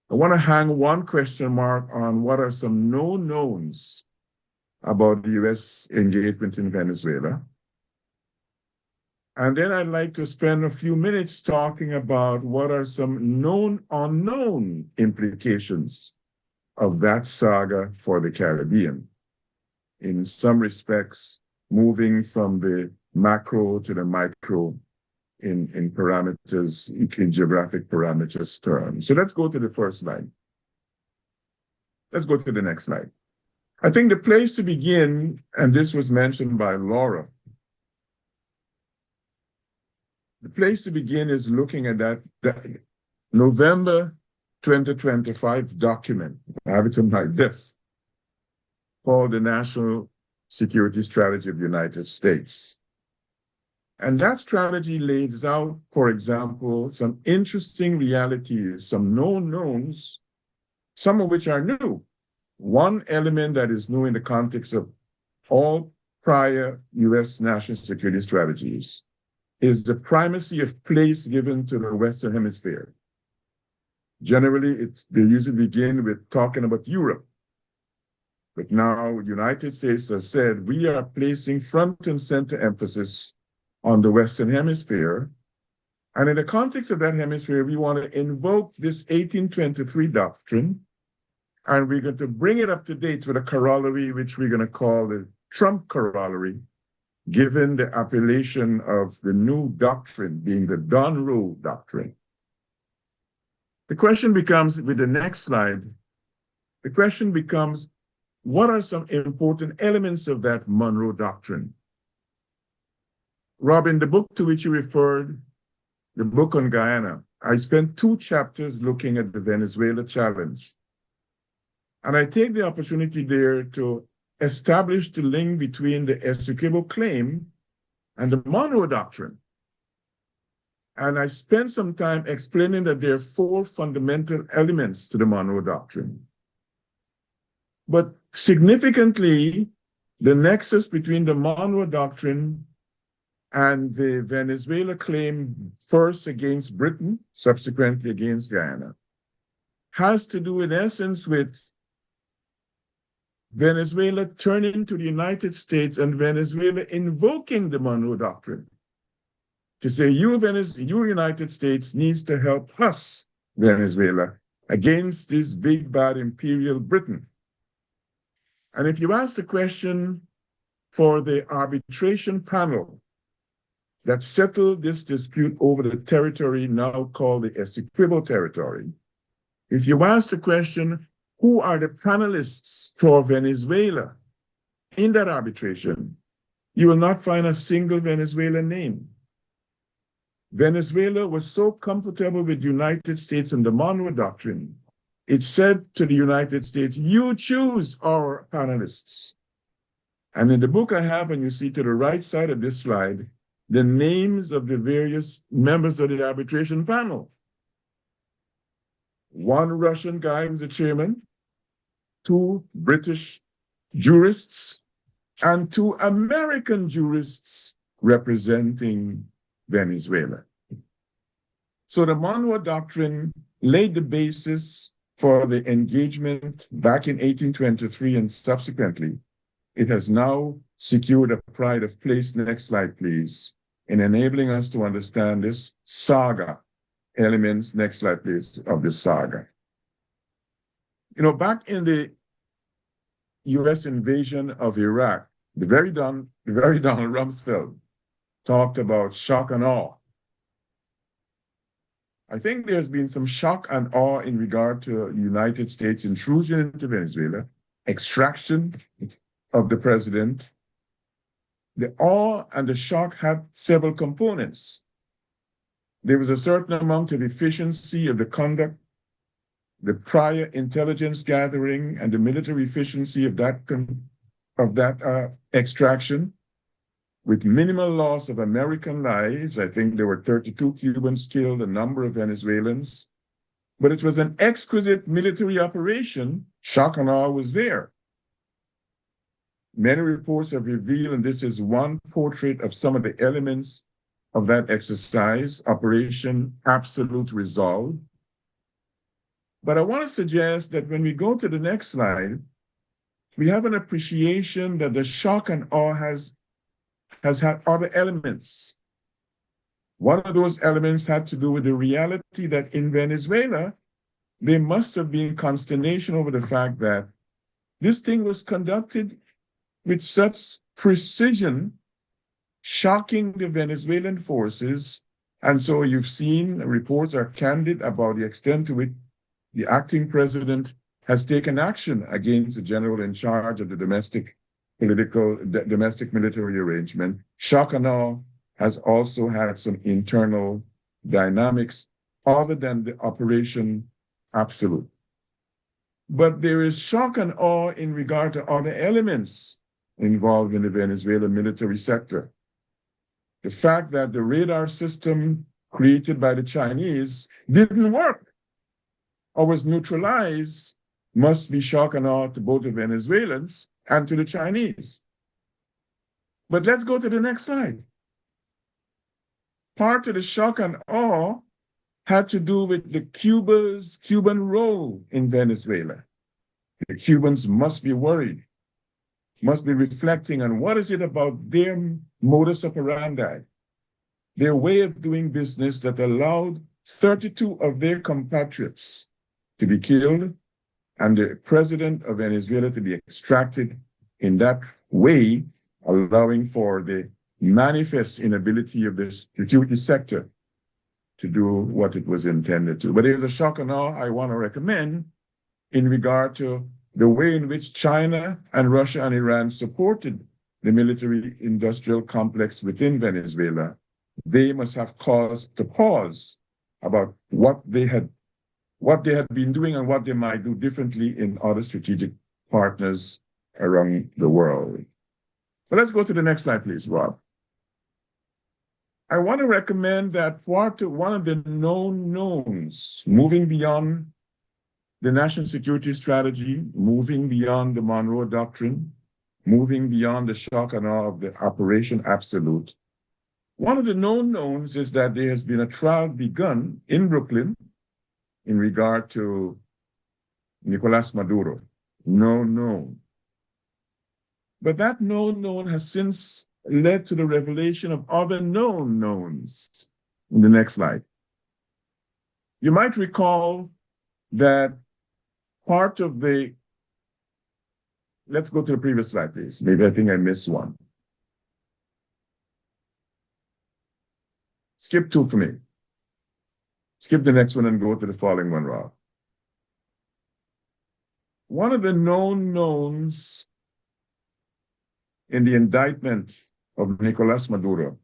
S4: I want to hang one question mark on what are some known knowns about the U.S. engagement in Venezuela. And then I'd like to spend a few minutes talking about what are some known unknown implications of that saga for the Caribbean. In some respects, moving from the macro to the micro in parameters, in geographic parameters terms. So let's go to the first slide. Let's go to the next slide. I think the place to begin, and this was mentioned by Laura, the place to begin is looking at that November 2025 document. I have it in like this, called the National Security Strategy of the United States. And that strategy lays out, for example, some interesting realities, some known knowns, some of which are new. One element that is new in the context of all prior U.S. national security strategies is the primacy of place given to the Western Hemisphere. Generally, they usually begin with talking about Europe. But now, United States has said, we are placing front and center emphasis on the Western Hemisphere. And in the context of that hemisphere, we want to invoke this 1823 doctrine, and we're going to bring it up to date with a corollary, which we're going to call the Trump corollary, given the appellation of the new doctrine being the Monroe Doctrine. The question becomes, with the next slide, the question becomes, what are some important elements of that Monroe Doctrine? Rob, in the book to which you referred, the book on Guyana, I spent 2 chapters looking at the Venezuela challenge. And I take the opportunity there to establish the link between the Essequibo claim and the Monroe Doctrine. And I spent some time explaining that there are 4 fundamental elements to the Monroe Doctrine. But significantly, the nexus between the Monroe Doctrine and the Venezuela claim first against Britain, subsequently against Guyana, has to do in essence with Venezuela turning to the United States and Venezuela invoking the Monroe Doctrine to say, you United States needs to help us, Venezuela, against this big bad imperial Britain. And if you ask the question for the arbitration panel that settled this dispute over the territory now called the Essequibo territory, if you ask the question, who are the panelists for Venezuela in that arbitration, you will not find a single Venezuelan name. Venezuela was so comfortable with the United States and the Monroe Doctrine, it said to the United States, you choose our panelists. And in the book I have, and you see to the right side of this slide, the names of the various members of the arbitration panel. One Russian guy was the chairman, 2 British jurists, and 2 American jurists representing Venezuela. So the Monroe Doctrine laid the basis for the engagement back in 1823 and subsequently. It has now secured a pride of place, next slide please, in enabling us to understand this saga elements, next slide please, of this saga. You know, back in the US invasion of Iraq, the very Donald Rumsfeld talked about shock and awe. I think there's been some shock and awe in regard to United States intrusion into Venezuela, extraction of the president. The awe and the shock had several components. There was a certain amount of efficiency of the conduct, the prior intelligence gathering, and the military efficiency of that extraction, with minimal loss of American lives. I think there were 32 Cubans killed, a number of Venezuelans. But it was an exquisite military operation. Shock and awe was there. Many reports have revealed, and this is one portrait of some of the elements of that exercise, Operation Absolute Resolve. But I want to suggest that when we go to the next slide, we have an appreciation that the shock and awe has had other elements. One of those elements had to do with the reality that in Venezuela, there must have been consternation over the fact that this thing was conducted with such precision, shocking the Venezuelan forces. And so you've seen reports are candid about the extent to which the acting president has taken action against the general in charge of the domestic military arrangement. Shock and awe has also had some internal dynamics other than the Operation Absolute. But there is shock and awe in regard to other elements involved in the Venezuelan military sector. The fact that the radar system created by the Chinese didn't work or was neutralized must be shock and awe to both the Venezuelans and to the Chinese. But let's go to the next slide. Part of the shock and awe had to do with the Cuban role in Venezuela. The Cubans must be worried, must be reflecting on what is it about their modus operandi, their way of doing business that allowed 32 of their compatriots to be killed and the president of Venezuela to be extracted in that way, allowing for the manifest inability of the security sector to do what it was intended to. But there's a shock and awe I want to recommend in regard to the way in which China and Russia and Iran supported the military-industrial complex within Venezuela. They must have cause to pause about what they had been doing and what they might do differently in other strategic partners around the world. But let's go to the next slide, please, Rob. I want to recommend that one of the known knowns, moving beyond the national security strategy, moving beyond the Monroe Doctrine, moving beyond the shock and awe of the Operation Absolute, One of the known knowns is that there has been a trial begun in Brooklyn in regard to Nicolas Maduro. Known. But that known has since led to the revelation of other known knowns. In the next slide. You might recall that part of the, let's go to the previous slide, please. Maybe I think I missed one. Skip 2 for me. Skip the next one and go to the following one, Rob. One of the known knowns in the indictment of Nicolas Maduro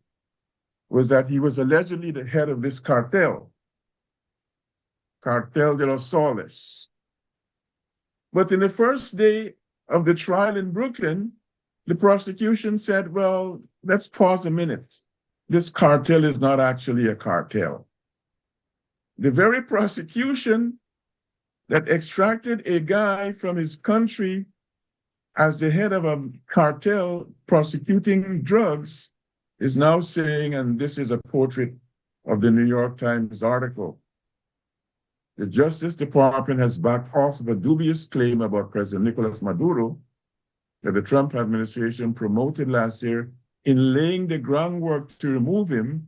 S4: was that he was allegedly the head of this cartel, Cartel de los Soles. But in the first day of the trial in Brooklyn, the prosecution said, well, let's pause a minute. This cartel is not actually a cartel. The very prosecution that extracted a guy from his country as the head of a cartel prosecuting drugs is now saying, and this is a portrait of the New York Times article, the Justice Department has backed off of a dubious claim about President Nicolas Maduro that the Trump administration promoted last year in laying the groundwork to remove him.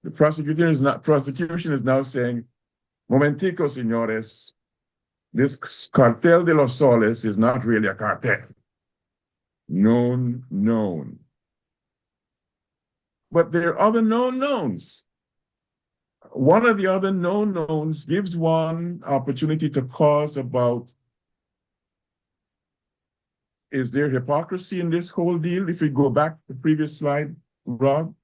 S4: The prosecution is now saying, momentico, señores, this Cartel de los Soles is not really a cartel. Known. But there are other known knowns. One of the other known knowns gives one opportunity to cause about, is there hypocrisy in this whole deal? If we go back to the previous slide, Rob.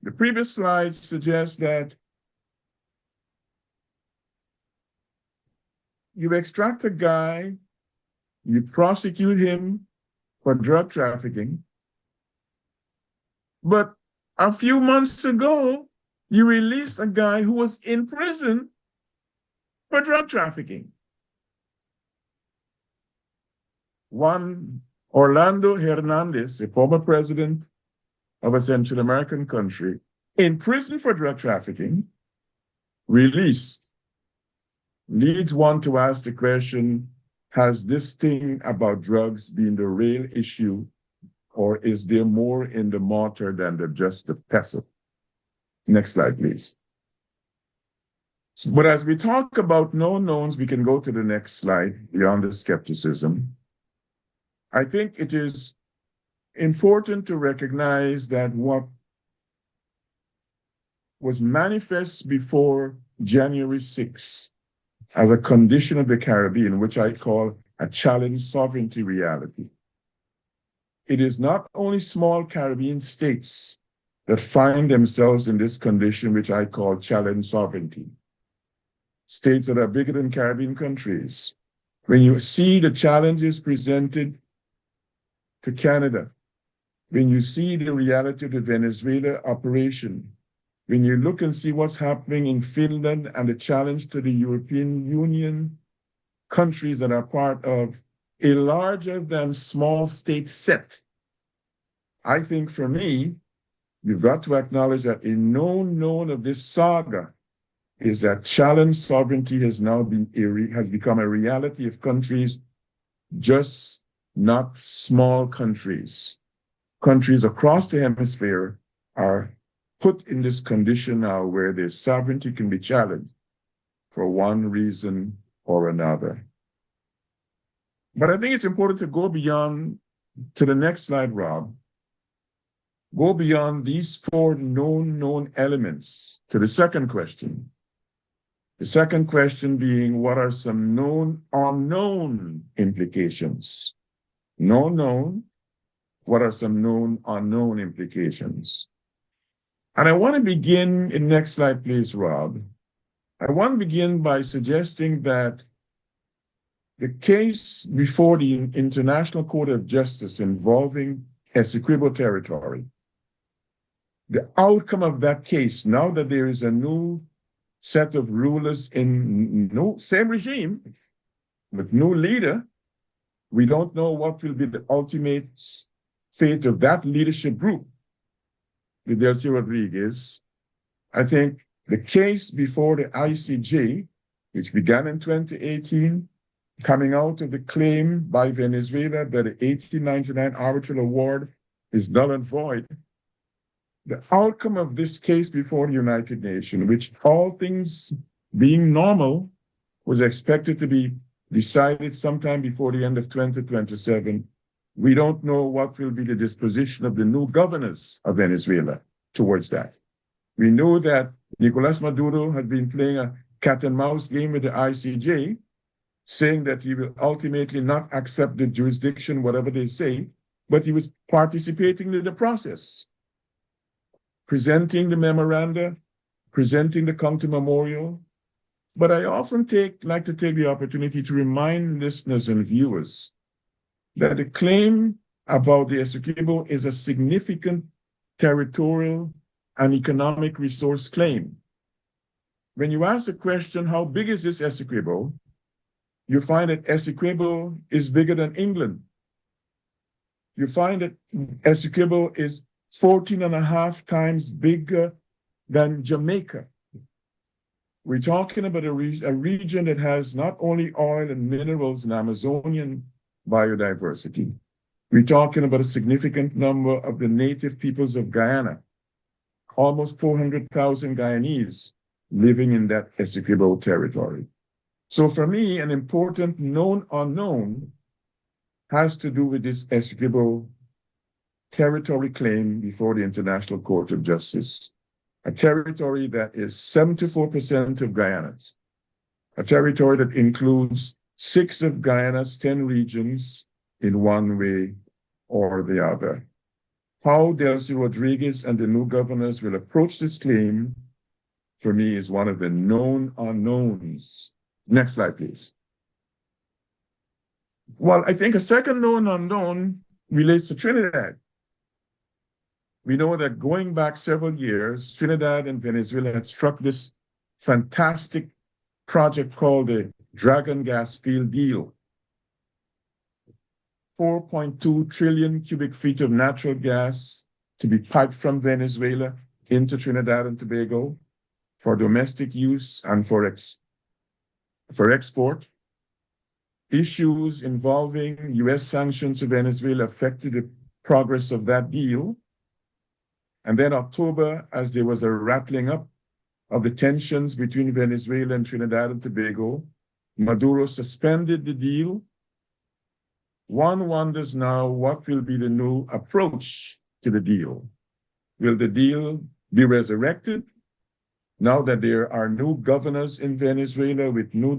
S4: The previous slide suggests that you extract a guy, you prosecute him for drug trafficking, but a few months ago, you released a guy who was in prison for drug trafficking. One, Orlando Hernandez, a former president of a Central American country, in prison for drug trafficking, released, leads one to ask the question, has this thing about drugs been the real issue, or is there more in the mortar than just the pestle? Next slide, please. But as we talk about known knowns, we can go to the next slide, beyond the skepticism. I think it is important to recognize that what was manifest before January 6th as a condition of the Caribbean, which I call a challenged sovereignty reality. It is not only small Caribbean states that find themselves in this condition, which I call challenged sovereignty. States that are bigger than Caribbean countries. When you see the challenges presented to Canada, when you see the reality of the Venezuela operation, when you look and see what's happening in Finland and the challenge to the European Union countries that are part of a larger than small state set, I think for me, you've got to acknowledge that a known of this saga is that challenged sovereignty has now become a reality of countries, just not small countries. Countries across the hemisphere are put in this condition now where their sovereignty can be challenged for one reason or another. But I think it's important to go beyond, to the next slide, Rob, go beyond these four known elements to the second question. The second question being, what are some known unknown implications? Known, what are some known unknown implications? And I want to begin, in next slide, please, Rob. I want to begin by suggesting that the case before the International Court of Justice involving Essequibo territory, the outcome of that case, now that there is a new set of rulers in same regime, with new leader, we don't know what will be the ultimate fate of that leadership group. with Delcy Rodriguez, I think the case before the ICJ, which began in 2018, coming out of the claim by Venezuela that the 1899 arbitral award is null and void, the outcome of this case before the United Nations, which all things being normal, was expected to be decided sometime before the end of 2027. We don't know what will be the disposition of the new governors of Venezuela towards that. We know that Nicolas Maduro had been playing a cat and mouse game with the ICJ, saying that he will ultimately not accept the jurisdiction, whatever they say, but he was participating in the process, presenting the memoranda, presenting the counter memorial. But I often like to take the opportunity to remind listeners and viewers that the claim about the Essequibo is a significant territorial and economic resource claim. When you ask the question, how big is this Essequibo? You find that Essequibo is bigger than England. You find that Essequibo is 14.5 times bigger than Jamaica. We're talking about a region that has not only oil and minerals and Amazonian biodiversity. We're talking about a significant number of the native peoples of Guyana, almost 400,000 Guyanese living in that Essequibo territory. So for me, an important known unknown has to do with this Essequibo territory claim before the International Court of Justice, a territory that is 74% of Guyana's, a territory that includes 6 of Guyana's 10 regions in one way or the other. How Delcy Rodriguez and the new governors will approach this claim, for me, is one of the known unknowns. Next slide, please. Well, I think a second known unknown relates to Trinidad. We know that going back several years, Trinidad and Venezuela had struck this fantastic project called the Dragon Gas Field Deal. 4.2 trillion cubic feet of natural gas to be piped from Venezuela into Trinidad and Tobago for domestic use and for export. Issues involving US sanctions to Venezuela affected the progress of that deal. And then October, as there was a rattling up of the tensions between Venezuela and Trinidad and Tobago, Maduro suspended the deal. One wonders now what will be the new approach to the deal. Will the deal be resurrected now that there are new governors in Venezuela with new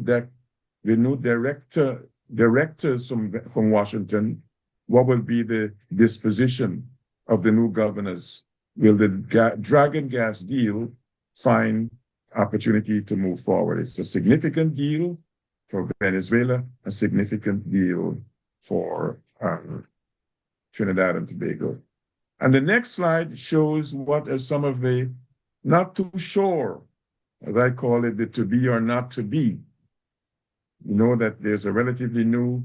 S4: directors from Washington? What will be the disposition of the new governors? Will the Dragon Gas deal find opportunity to move forward? It's a significant deal for Venezuela, a significant deal for Trinidad and Tobago. And the next slide shows what are some of the not too sure, as I call it, the to be or not to be. You know that there's a relatively new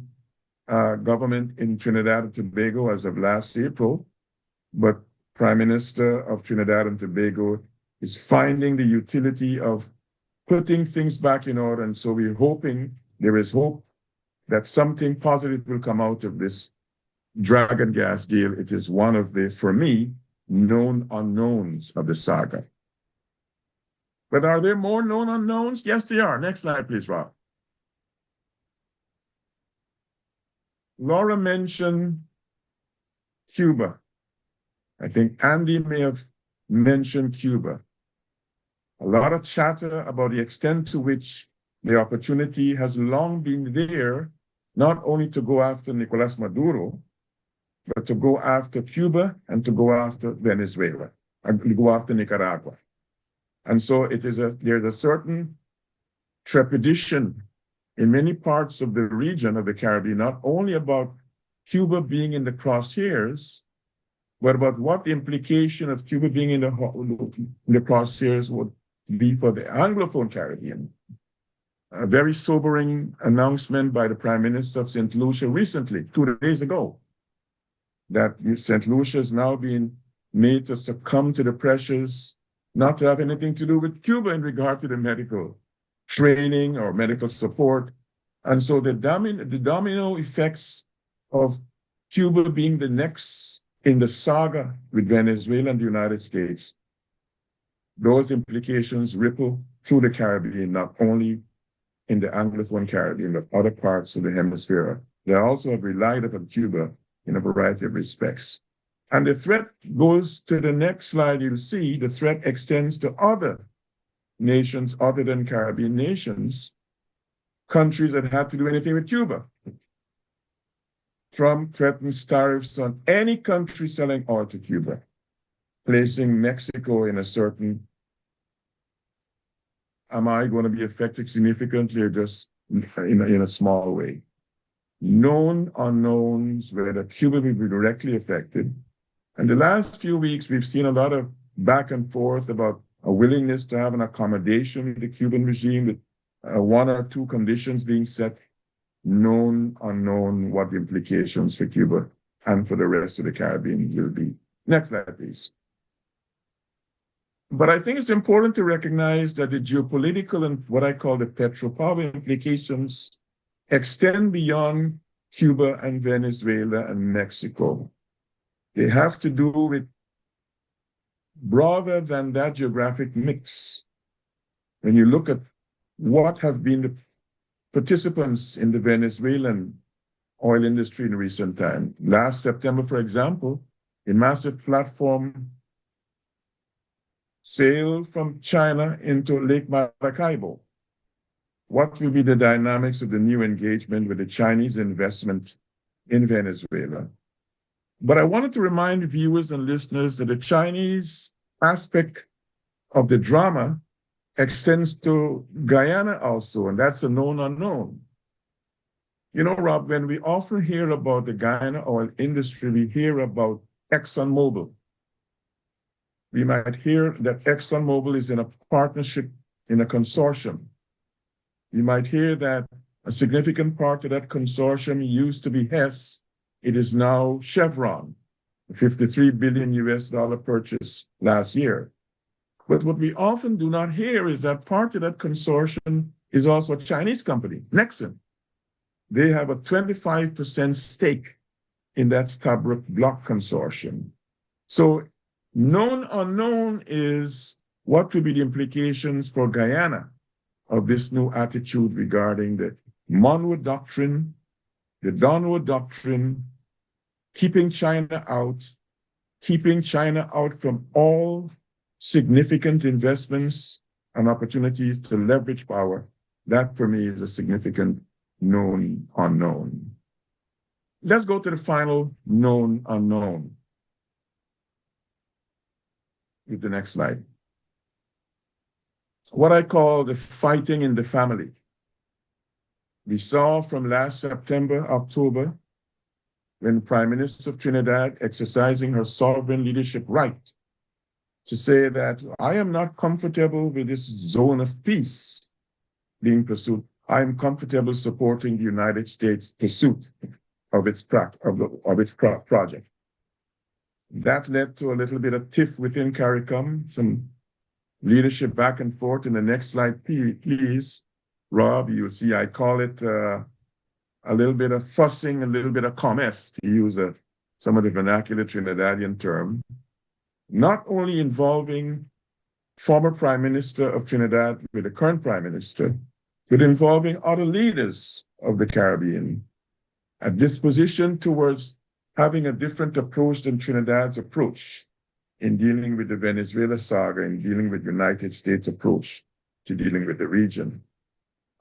S4: government in Trinidad and Tobago as of last April, but Prime Minister of Trinidad and Tobago is finding the utility of putting things back in order. And so we're hoping, there is hope that something positive will come out of this Dragon Gas deal. It is one of the, for me, known unknowns of the saga. But are there more known unknowns? Yes, there are. Next slide, please, Rob. Laura mentioned Cuba. I think Andy may have mentioned Cuba. A lot of chatter about the extent to which the opportunity has long been there, not only to go after Nicolas Maduro, but to go after Cuba and to go after Venezuela and to go after Nicaragua. And so there's a certain trepidation in many parts of the region of the Caribbean, not only about Cuba being in the crosshairs, but about what the implication of Cuba being in the crosshairs would be for the Anglophone Caribbean. A very sobering announcement by the Prime Minister of St. Lucia recently, 2 days ago, that St. Lucia is now being made to succumb to the pressures not to have anything to do with Cuba in regard to the medical training or medical support. And so the domino effects of Cuba being the next in the saga with Venezuela and the United States, those implications ripple through the Caribbean, not only in the Anglophone Caribbean, but other parts of the hemisphere. They also have relied upon Cuba in a variety of respects. And the threat goes to the next slide. You'll see the threat extends to other nations other than Caribbean nations, countries that had to do anything with Cuba. Trump threatens tariffs on any country selling oil to Cuba, placing Mexico in a certain, am I going to be affected significantly or just in a small way? Known unknowns whether Cuba will be directly affected. And the last few weeks, we've seen a lot of back and forth about a willingness to have an accommodation with the Cuban regime, with one or two conditions being set. Known unknown what the implications for Cuba and for the rest of the Caribbean will be. Next slide, please. But I think it's important to recognize that the geopolitical and what I call the petropower implications extend beyond Cuba and Venezuela and Mexico. They have to do with broader than that geographic mix. When you look at what have been the participants in the Venezuelan oil industry in recent time. Last September, for example, a massive platform sailed from China into Lake Maracaibo. What will be the dynamics of the new engagement with the Chinese investment in Venezuela? But I wanted to remind viewers and listeners that the Chinese aspect of the drama extends to Guyana also, and that's a known unknown. You know, Rob, when we often hear about the Guyana oil industry, we hear about ExxonMobil. We might hear that ExxonMobil is in a partnership, in a consortium. You might hear that a significant part of that consortium used to be Hess. It is now Chevron, a $53 billion US purchase last year. But what we often do not hear is that part of that consortium is also a Chinese company, Nexen. They have a 25% stake in that Stabroek Block consortium. So known unknown is what will be the implications for Guyana of this new attitude regarding the Monroe Doctrine, the Donwood Doctrine, keeping China out from all significant investments and opportunities to leverage power. That for me is a significant known unknown. Let's go to the final known unknown. With the next slide. What I call the fighting in the family. We saw from last September, October, when the Prime Minister of Trinidad exercising her sovereign leadership right to say that I am not comfortable with this zone of peace being pursued. I am comfortable supporting the United States' pursuit of its project. That led to a little bit of tiff within CARICOM, some leadership back and forth. In the next slide, please, Rob, you'll see I call it a little bit of fussing, a little bit of commerce, to use some of the vernacular Trinidadian term, not only involving former Prime Minister of Trinidad with the current Prime Minister, but involving other leaders of the Caribbean, a disposition towards having a different approach than Trinidad's approach in dealing with the Venezuela saga, in dealing with the United States approach to dealing with the region.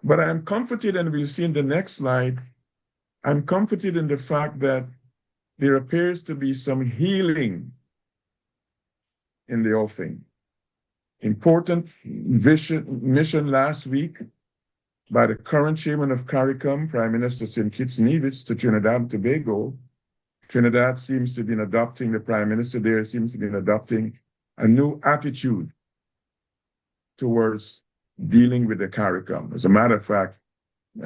S4: But I'm comforted, and we'll see in the next slide, I'm comforted in the fact that there appears to be some healing in the whole thing. Important mission last week by the current chairman of CARICOM, Prime Minister St. Kitts Nevis, to Trinidad and Tobago. Trinidad seems to be adopting, the Prime Minister there seems to be adopting a new attitude towards dealing with the CARICOM. As a matter of fact,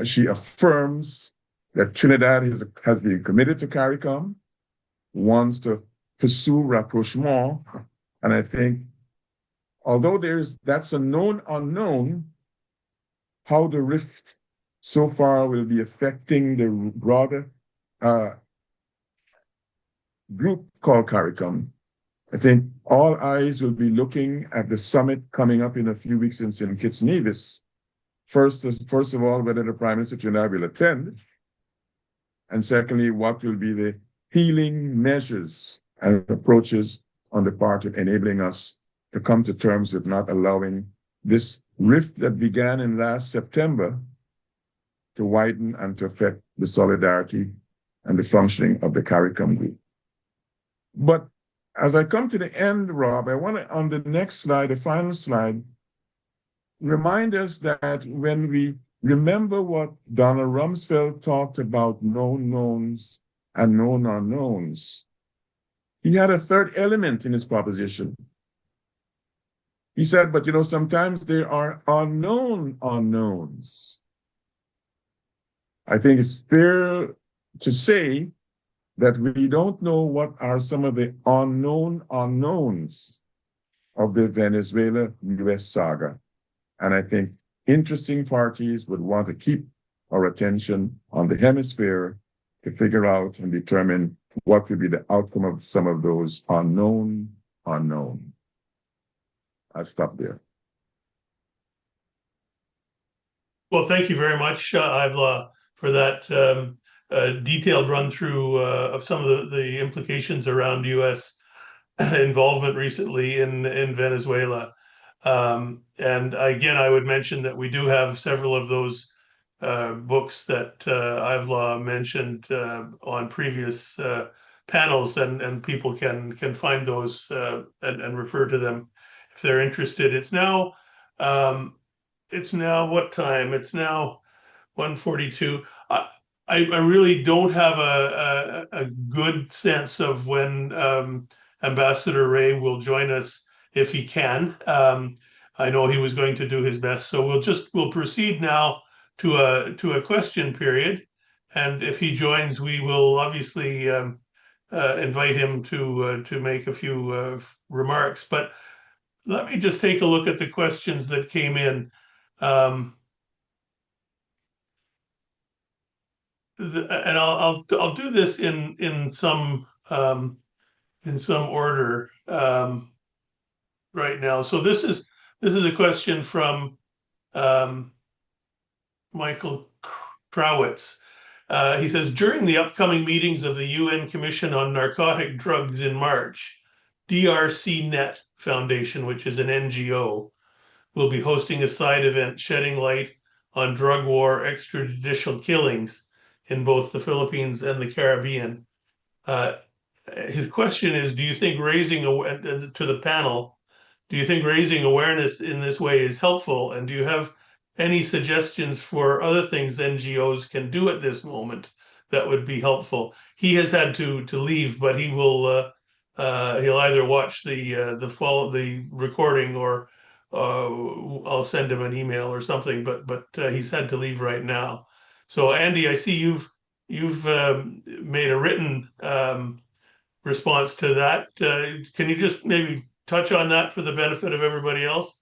S4: she affirms that Trinidad has been committed to CARICOM, wants to pursue rapprochement. And I think, although that's a known unknown, how the rift so far will be affecting the broader group called CARICOM. I think all eyes will be looking at the summit coming up in a few weeks in St. Kitts Nevis. First of all, whether the Prime Minister Trinidad will attend, and secondly, what will be the healing measures and approaches on the part of enabling us to come to terms with not allowing this rift that began in last September to widen and to affect the solidarity and the functioning of the CARICOM group. But as I come to the end, Rob, I want to, on the next slide, the final slide, remind us that when we remember what Donald Rumsfeld talked about known knowns and known unknowns, he had a third element in his proposition. He said, but sometimes there are unknown unknowns. I think it's fair to say that we don't know what are some of the unknown unknowns of the Venezuela-US saga. And I think interesting parties would want to keep our attention on the hemisphere to figure out and determine what will be the outcome of some of those unknown unknown. I'll stop there.
S1: Well, thank you very much, Ivla, for that detailed run through of some of the implications around U.S. involvement recently in Venezuela. And again, I would mention that we do have several of those books that Ivla mentioned on previous panels, and people can find those and refer to them if they're interested. It's now what time? It's now 1:42. I really don't have a good sense of when Ambassador Ray will join us if he can. I know he was going to do his best, so we'll proceed now to a question period, and if he joins, we will obviously invite him to make a few remarks. But let me just take a look at the questions that came in. And I'll do this in some order right now. So this is a question from Michael Krawitz. He says, during the upcoming meetings of the UN Commission on Narcotic Drugs in March, DRCnet Foundation, which is an NGO, will be hosting a side event shedding light on drug war extrajudicial killings in both the Philippines and the Caribbean. His question is, do you think raising to the panel, do you think raising awareness in this way is helpful? And do you have any suggestions for other things NGOs can do at this moment that would be helpful? He has had to leave, but he will he'll either watch the recording or I'll send him an email or something. But he's had to leave right now. So Andy, I see you've made a written response to that. Can you just maybe touch on that for the benefit of everybody else?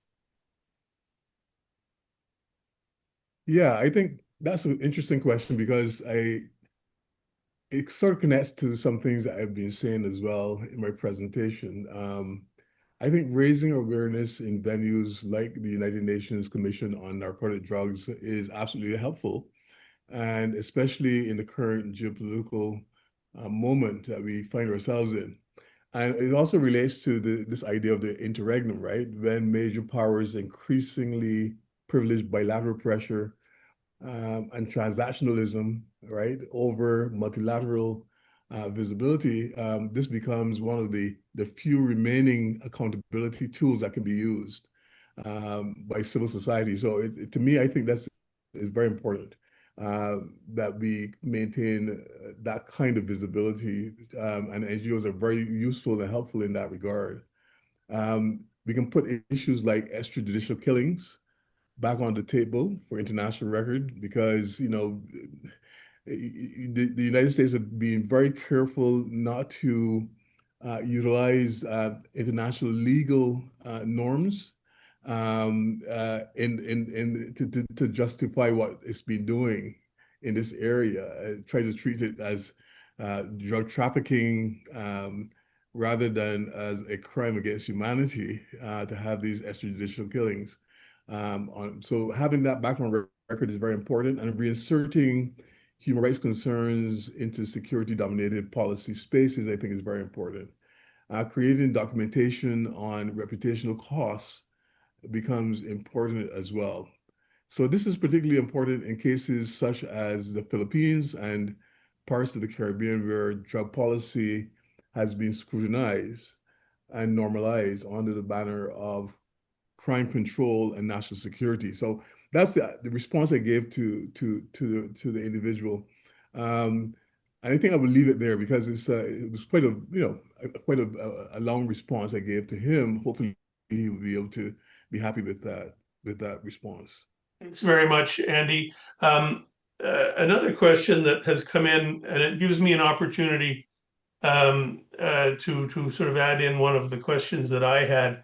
S2: Yeah, I think that's an interesting question because it sort of connects to some things that I've been saying as well in my presentation. I think raising awareness in venues like the United Nations Commission on Narcotic Drugs is absolutely helpful, and especially in the current geopolitical moment that we find ourselves in. And it also relates to this idea of the interregnum, right? When major powers increasingly privilege bilateral pressure and transactionalism, right, over multilateral visibility, this becomes one of the few remaining accountability tools that can be used by civil society. So to me, I think is very important that we maintain that kind of visibility, and NGOs are very useful and helpful in that regard. We can put issues like extrajudicial killings back on the table for international record because, the United States have been very careful not to utilize international legal norms to justify what it's been doing in this area. Try to treat it as drug trafficking rather than as a crime against humanity to have these extrajudicial killings. So having that background record is very important, and reinserting human rights concerns into security-dominated policy spaces, I think, is very important. Creating documentation on reputational costs becomes important as well. So this is particularly important in cases such as the Philippines and parts of the Caribbean where drug policy has been scrutinized and normalized under the banner of crime control and national security. So that's the response I gave to the individual. And I think I would leave it there because it was quite a long response I gave to him. Hopefully, he will be able to be happy with that response.
S1: Thanks very much, Andy. Another question that has come in, and it gives me an opportunity to sort of add in one of the questions that I had,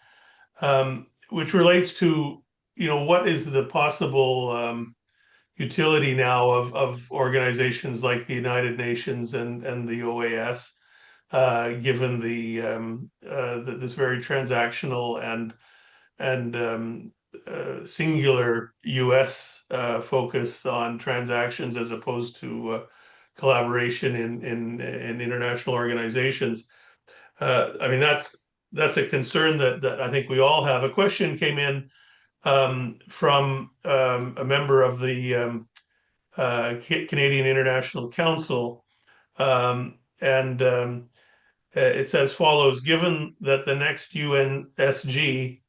S1: which relates to, what is the possible utility now of organizations like the United Nations and the OAS, given this very transactional and singular U.S. focus on transactions as opposed to collaboration in international organizations. I mean, that's a concern that I think we all have. A question came in from a member of the Canadian International Council, and it's as follows: given that the next UNSG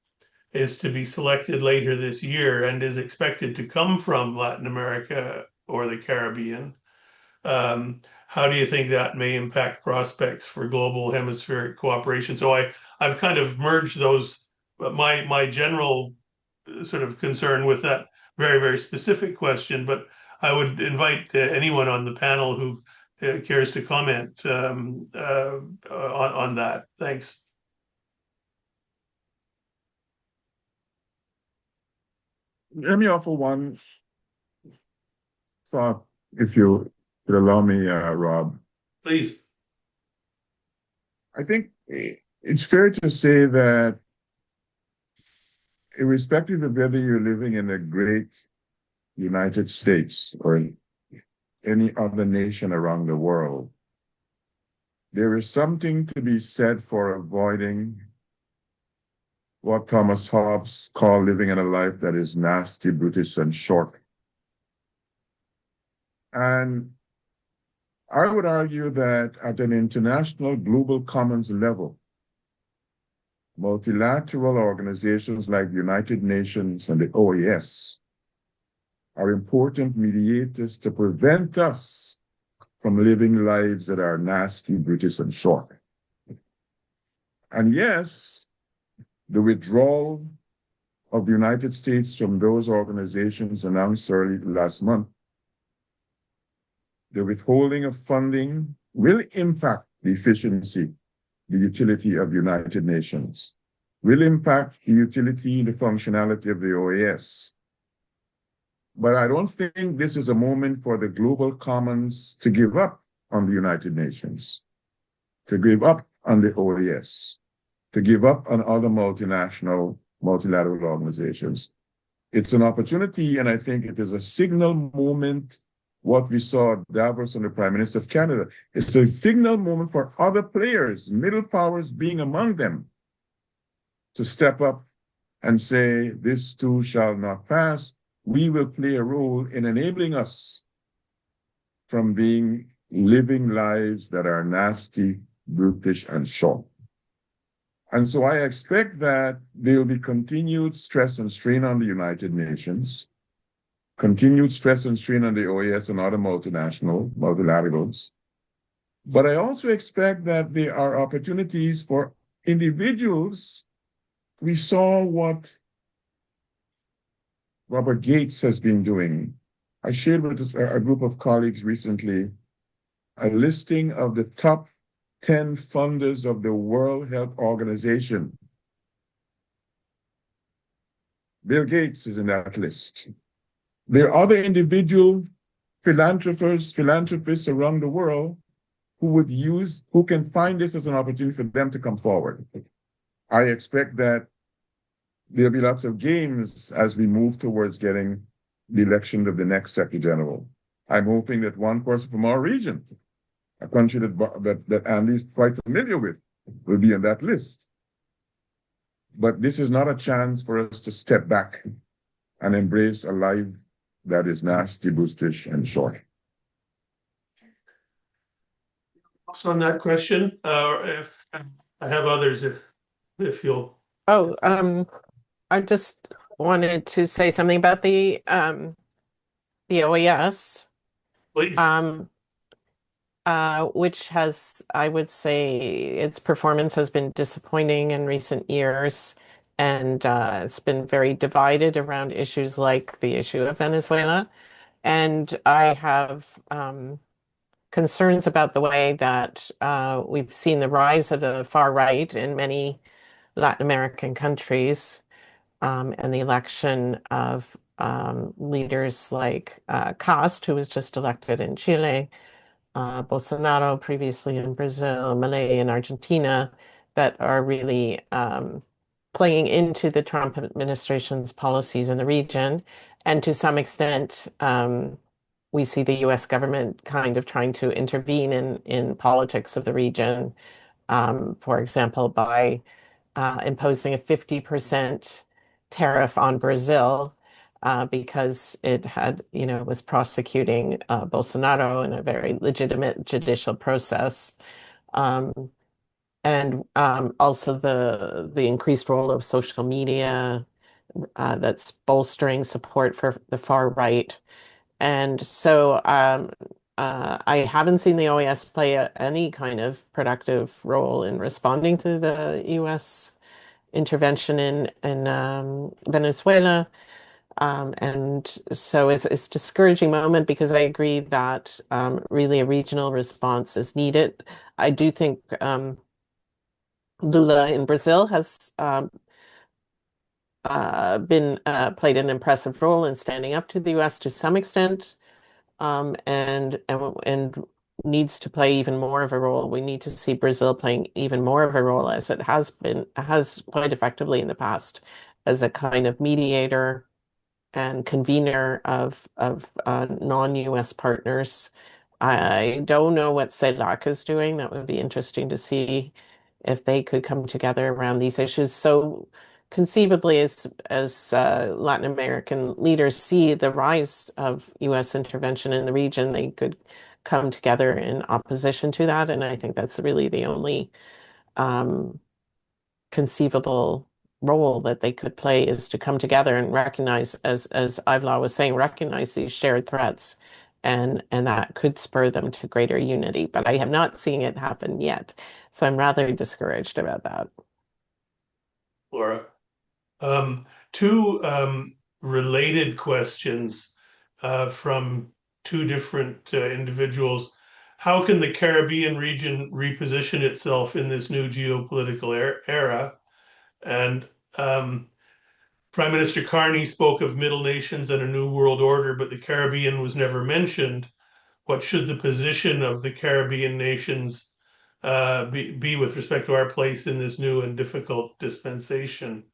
S1: is to be selected later this year and is expected to come from Latin America or the Caribbean, how do you think that may impact prospects for global hemispheric cooperation? So I've kind of merged those, my general sort of concern with that very, very specific question, but I would invite anyone on the panel who cares to comment on that. Thanks.
S4: Let me offer one thought, if you could allow me, Rob.
S1: Please.
S4: I think it's fair to say that irrespective of whether you're living in the great United States or in any other nation around the world, there is something to be said for avoiding what Thomas Hobbes called living in a life that is nasty, brutish, and short. And I would argue that at an international global commons level, multilateral organizations like the United Nations and the OAS are important mediators to prevent us from living lives that are nasty, brutish, and short. And yes, the withdrawal of the United States from those organizations announced early last month, the withholding of funding will impact the efficiency, the utility of the United Nations, will impact the utility and the functionality of the OAS. But I don't think this is a moment for the global commons to give up on the United Nations, to give up on the OAS, to give up on other multinational, multilateral organizations. It's an opportunity, and I think it is a signal moment. What we saw at Davos from the Prime Minister of Canada, it's a signal moment for other players, middle powers being among them, to step up and say, this too shall not pass. We will play a role in enabling us from living lives that are nasty, brutish, and short. And so I expect that there will be continued stress and strain on the United Nations, continued stress and strain on the OAS and other multilaterals. But I also expect that there are opportunities for individuals. We saw what Robert Gates has been doing. I shared with a group of colleagues recently a listing of the top 10 funders of the World Health Organization. Bill Gates is in that list. There are other individual philanthropists around the world who can find this as an opportunity for them to come forward. I expect that there'll be lots of games as we move towards getting the election of the next Secretary General. I'm hoping that one person from our region, a country that Andy is quite familiar with, will be on that list. But this is not a chance for us to step back and embrace a life that is nasty, brutish, and short.
S1: Also on that question, if I have others, if you'll.
S3: Oh, I just wanted to say something about the OAS,
S1: Please.
S3: which has, I would say, its performance has been disappointing in recent years, and it's been very divided around issues like the issue of Venezuela. And I have concerns about the way that we've seen the rise of the far right in many Latin American countries, and the election of leaders like Cast, who was just elected in Chile, Bolsonaro previously in Brazil, Milei in Argentina, that are really playing into the Trump administration's policies in the region. And to some extent, we see the US government kind of trying to intervene in politics of the region, for example, by imposing a 50% tariff on Brazil because it had, was prosecuting Bolsonaro in a very legitimate judicial process. And also the increased role of social media that's bolstering support for the far right. And so I haven't seen the OAS play any kind of productive role in responding to the US intervention in Venezuela. And so it's a discouraging moment because I agree that really a regional response is needed. I do think Lula in Brazil has been played an impressive role in standing up to the US to some extent, and needs to play even more of a role. We need to see Brazil playing even more of a role as it has quite effectively in the past as a kind of mediator and convener of non-US partners. I don't know what CELAC is doing. That would be interesting to see if they could come together around these issues. So conceivably, as Latin American leaders see the rise of US intervention in the region, they could come together in opposition to that. And I think that's really the only conceivable role that they could play is to come together and recognize, as Ivla was saying, recognize these shared threats, and that could spur them to greater unity. But I have not seen it happen yet, so I'm rather discouraged about that.
S1: Laura. Two related questions from two different individuals. How can the Caribbean region reposition itself in this new geopolitical era? And Prime Minister Carney spoke of Middle Nations and a new world order, but the Caribbean was never mentioned. What should the position of the Caribbean nations be with respect to our place in this new and difficult dispensation?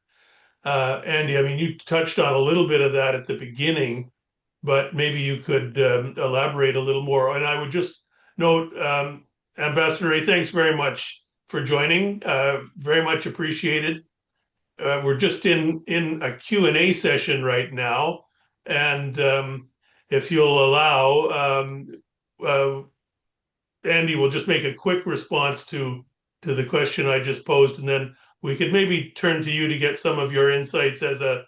S1: Andy, I mean, you touched on a little bit of that at the beginning, but maybe you could elaborate a little more. And I would just note, Ambassador Ray, thanks very much for joining. Very much appreciated. We're just in a Q&A session right now. And if you'll allow, Andy will just make a quick response to the question I just posed, and then we could maybe turn to you to get some of your insights as a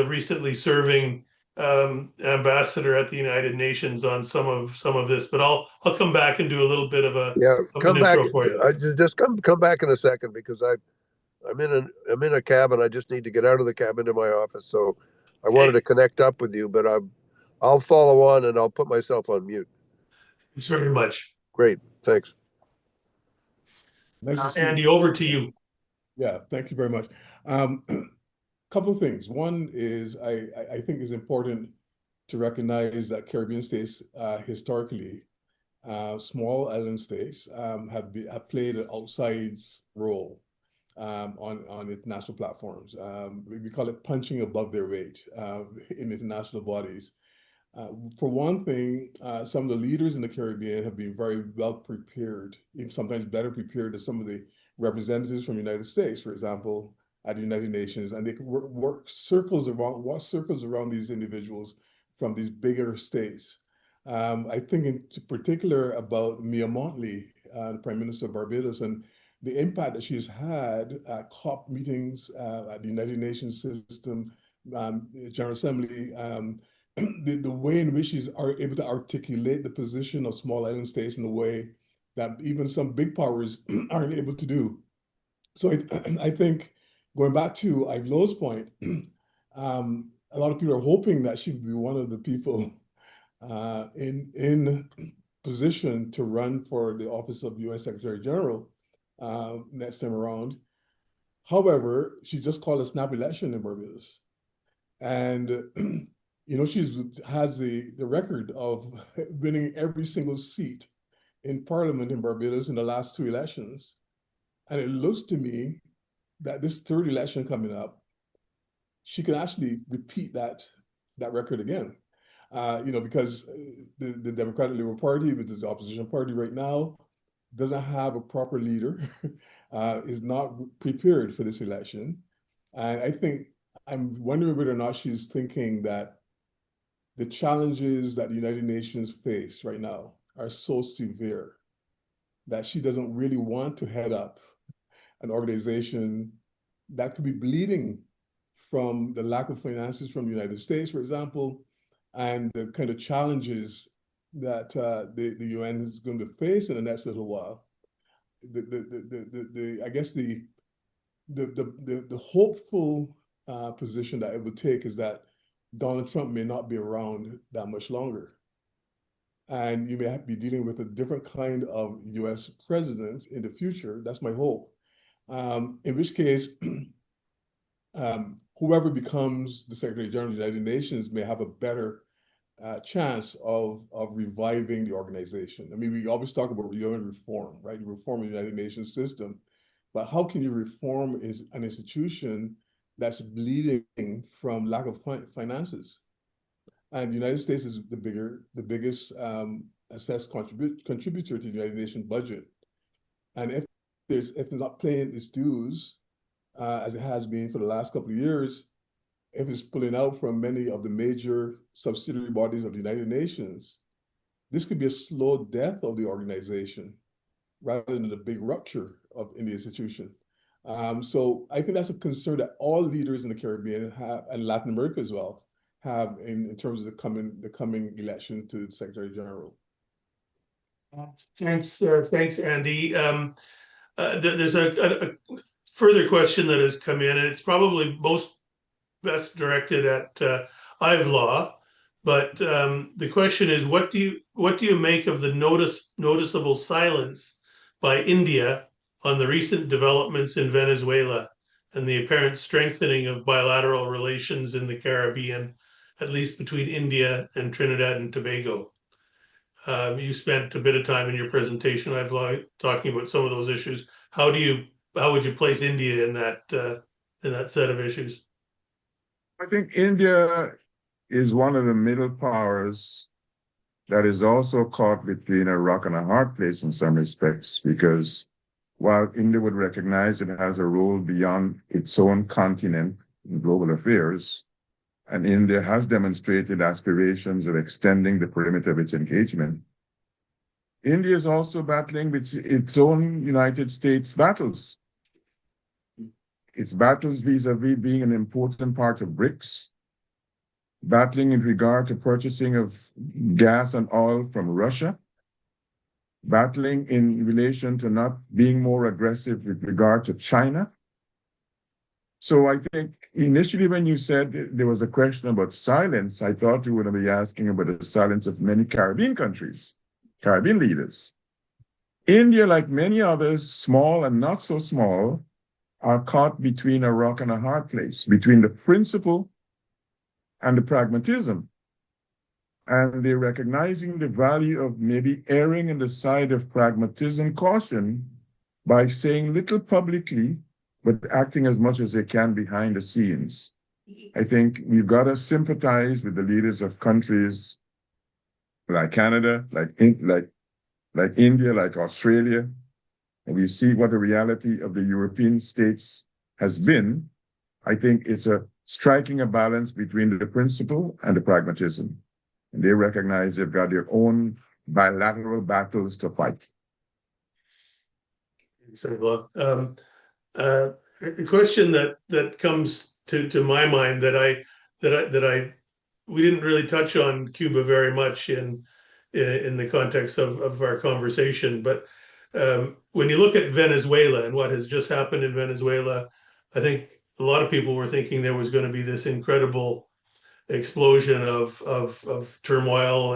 S1: recently serving ambassador at the United Nations on some of this. But I'll come back and do a little bit of an intro for you.
S5: I just come back in a second because I'm in a cabin. I just need to get out of the cabin to my office. So I wanted to connect up with you, but I'll follow on and I'll put myself on mute.
S1: Thanks very much.
S5: Great, thanks.
S2: Nice to see you.
S1: Andy, over to you.
S2: Yeah, thank you very much. Couple of things. One is I think it's important to recognize that Caribbean states historically, small island states, have played an outsized role on international platforms. We call it punching above their weight in international bodies. For one thing, some of the leaders in the Caribbean have been very well prepared, even sometimes better prepared than some of the representatives from the United States, for example, at the United Nations, and they can walk circles around these individuals from these bigger states. I think in particular about Mia Mottley, the Prime Minister of Barbados, and the impact that she's had at COP meetings, at the United Nations system, General Assembly, the way in which she's able to articulate the position of small island states in a way that even some big powers aren't able to do. So I think going back to Ivlo's point, a lot of people are hoping that she would be one of the people in position to run for the office of UN Secretary General next time around. However, she just called a snap election in Barbados. And you know, she has the record of winning every single seat in Parliament in Barbados in the last 2 elections. And it looks to me that this third election coming up, she can actually repeat that record again. You know, because the Democratic Liberal Party, which is the opposition party right now, doesn't have a proper leader, is not prepared for this election. And I think, I'm wondering whether or not she's thinking that the challenges that the United Nations face right now are so severe that she doesn't really want to head up an organization that could be bleeding from the lack of finances from the United States, for example, and the kind of challenges that the UN is going to face in the next little while. I guess the hopeful position that it would take is that Donald Trump may not be around that much longer. And you may have to be dealing with a different kind of US president in the future. That's my hope. In which case, whoever becomes the Secretary General of the United Nations may have a better chance of reviving the organization. I mean, we always talk about UN reform, right? You reform the United Nations system, but how can you reform an institution that's bleeding from lack of finances? And the United States is the biggest assessed contributor to the United Nations budget. And if it's not paying its dues, as it has been for the last couple of years, if it's pulling out from many of the major subsidiary bodies of the United Nations, this could be a slow death of the organization rather than a big rupture in the institution. So I think that's a concern that all leaders in the Caribbean have, and Latin America as well, have in terms of the coming election to the Secretary General.
S1: Thanks, Andy. There's a further question that has come in, and it's probably best directed at Ivlaw. But the question is, what do you make of the noticeable silence by India on the recent developments in Venezuela and the apparent strengthening of bilateral relations in the Caribbean, at least between India and Trinidad and Tobago? You spent a bit of time in your presentation, Ivlaw, talking about some of those issues. How would you place India in that set of issues?
S4: I think India is one of the middle powers that is also caught between a rock and a hard place in some respects, because while India would recognize it has a role beyond its own continent in global affairs, and India has demonstrated aspirations of extending the perimeter of its engagement, India is also battling with its own United States battles. Its battles vis-a-vis being an important part of BRICS, battling in regard to purchasing of gas and oil from Russia, battling in relation to not being more aggressive with regard to China. So I think initially when you said there was a question about silence, I thought you would be asking about the silence of many Caribbean countries, Caribbean leaders. India, like many others, small and not so small, are caught between a rock and a hard place, between the principle and the pragmatism. And they're recognizing the value of maybe erring on the side of pragmatism caution by saying little publicly, but acting as much as they can behind the scenes. I think we've got to sympathize with the leaders of countries like Canada, like India, like Australia, and we see what the reality of the European states has been. I think it's striking a balance between the principle and the pragmatism. And they recognize they've got their own bilateral battles to fight.
S1: A question that comes to my mind that we didn't really touch on Cuba very much in the context of our conversation, but when you look at Venezuela and what has just happened in Venezuela, I think a lot of people were thinking there was going to be this incredible explosion of turmoil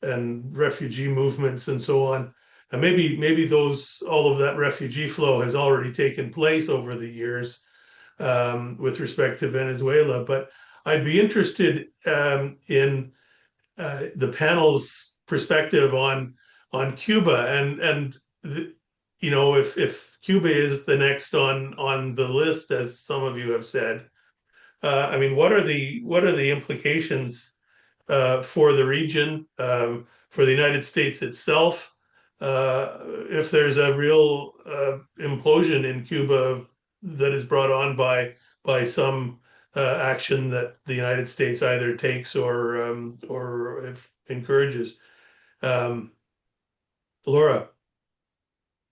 S1: and refugee movements and so on. And maybe all of that refugee flow has already taken place over the years with respect to Venezuela. But I'd be interested in the panel's perspective on Cuba and if Cuba is the next on the list, as some of you have said. I mean, what are the implications for the region, for the United States itself, if there's a real implosion in Cuba that is brought on by some action that the United States either takes or encourages? Laura,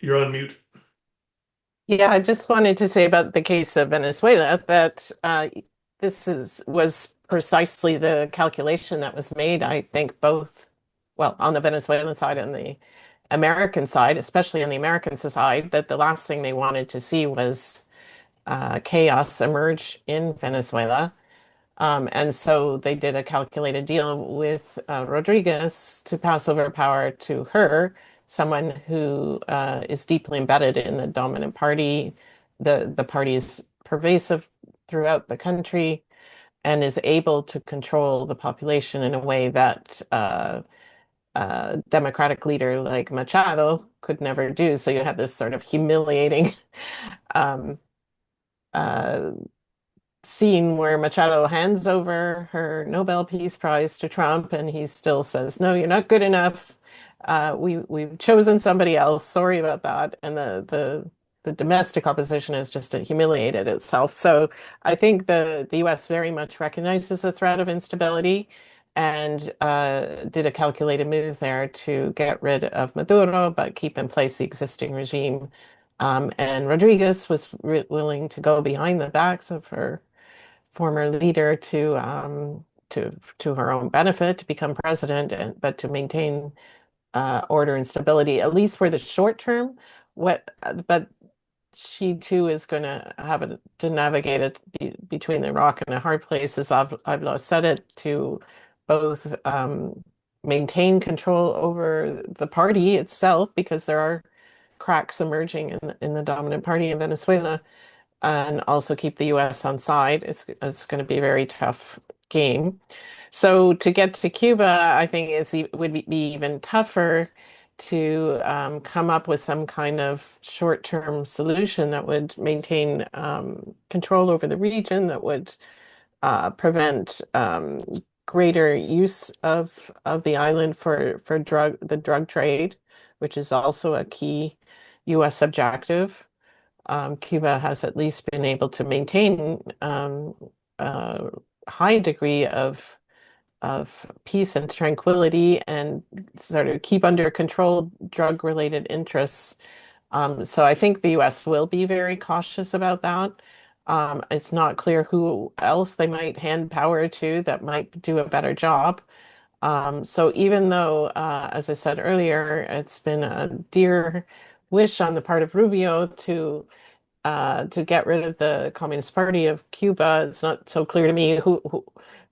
S1: you're on mute.
S3: Yeah, I just wanted to say about the case of Venezuela that was precisely the calculation that was made, I think, both, well, on the Venezuelan side and the American side, especially on the American side, that the last thing they wanted to see was chaos emerge in Venezuela. And so they did a calculated deal with Rodriguez to pass over power to her, someone who is deeply embedded in the dominant party. The party is pervasive throughout the country and is able to control the population in a way that a democratic leader like Machado could never do. So you had this sort of humiliating um, uh, scene where Machado hands over her Nobel Peace Prize to Trump, and he still says, "No, you're not good enough. We've chosen somebody else. Sorry about that." And the domestic opposition has just humiliated itself. So I think the U.S. very much recognizes the threat of instability and did a calculated move there to get rid of Maduro, but keep in place the existing regime. And Rodriguez was willing to go behind the backs of her former leader to her own benefit to become president, but to maintain order and stability, at least for the short term. But she too is going to have to navigate it between the rock and a hard place, as I've said it, to both maintain control over the party itself, because there are cracks emerging in the dominant party in Venezuela, and also keep the US on side. It's going to be a very tough game. So to get to Cuba, I think would be even tougher to come up with some kind of short-term solution that would maintain control over the region, that would prevent greater use of the island for the drug trade, which is also a key US objective. Cuba has at least been able to maintain a high degree of peace and tranquility and sort of keep under control drug-related interests. So I think the U.S. will be very cautious about that. It's not clear who else they might hand power to that might do a better job. So even though, as I said earlier, it's been a dear wish on the part of Rubio to get rid of the Communist Party of Cuba, it's not so clear to me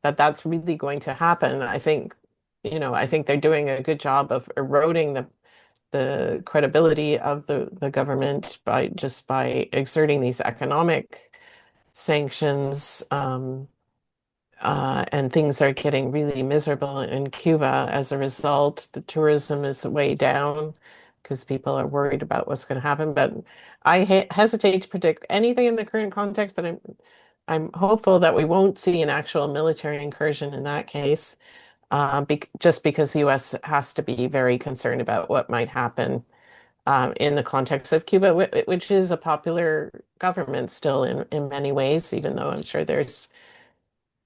S3: that's really going to happen. I think they're doing a good job of eroding the credibility of the government by exerting these economic sanctions. And things are getting really miserable in Cuba as a result. The tourism is way down because people are worried about what's going to happen. But I hesitate to predict anything in the current context, but I'm hopeful that we won't see an actual military incursion in that case, just because the U.S. has to be very concerned about what might happen in the context of Cuba, which is a popular government still in many ways, even though I'm sure there's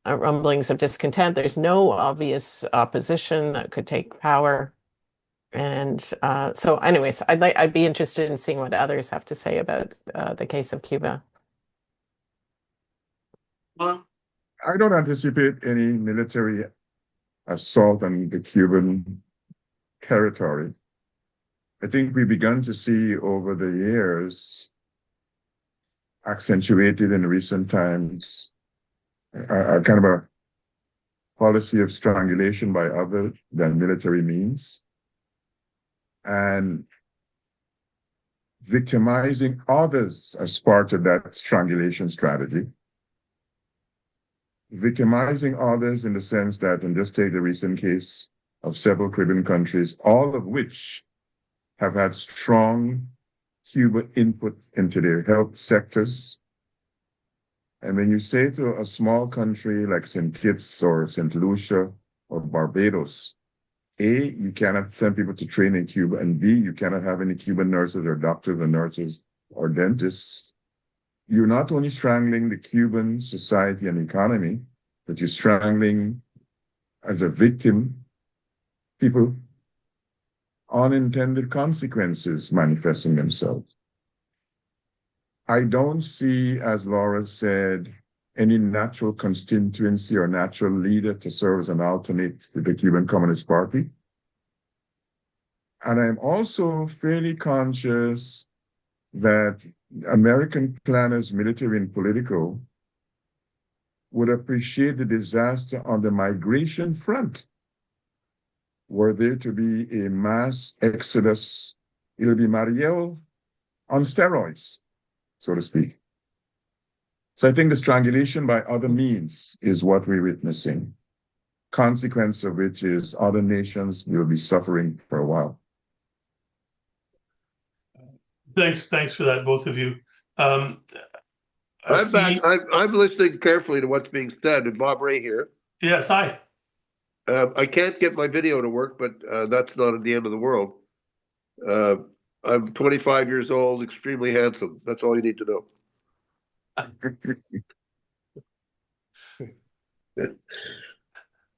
S3: rumblings of discontent. There's no obvious opposition that could take power. And so anyways, I'd be interested in seeing what others have to say about the case of Cuba.
S4: Well, I don't anticipate any military assault on the Cuban territory. I think we've begun to see over the years, accentuated in recent times, a kind of a policy of strangulation by other than military means, and victimizing others as part of that strangulation strategy. Victimizing others in the sense that, and just take the recent case of several Caribbean countries, all of which have had strong Cuba input into their health sectors. And when you say to a small country like St. Kitts or St. Lucia or Barbados, A, you cannot send people to train in Cuba, and B, you cannot have any Cuban nurses or doctors or nurses or dentists. You're not only strangling the Cuban society and economy, but you're strangling, as a victim, people, unintended consequences manifesting themselves. I don't see, as Laura said, any natural constituency or natural leader to serve as an alternate to the Cuban Communist Party. And I'm also fairly conscious that American planners, military and political, would appreciate the disaster on the migration front. Were there to be a mass exodus, it'll be Mariel on steroids, so to speak. So I think the strangulation by other means is what we're witnessing, consequence of which is other nations will be suffering for a while.
S1: Thanks for that, both of you.
S5: I'm back. I'm listening carefully to what's being said. And Bob Ray here.
S1: Yes, hi.
S5: I can't get my video to work, but that's not at the end of the world. I'm 25 years old, extremely handsome. That's all you need to know.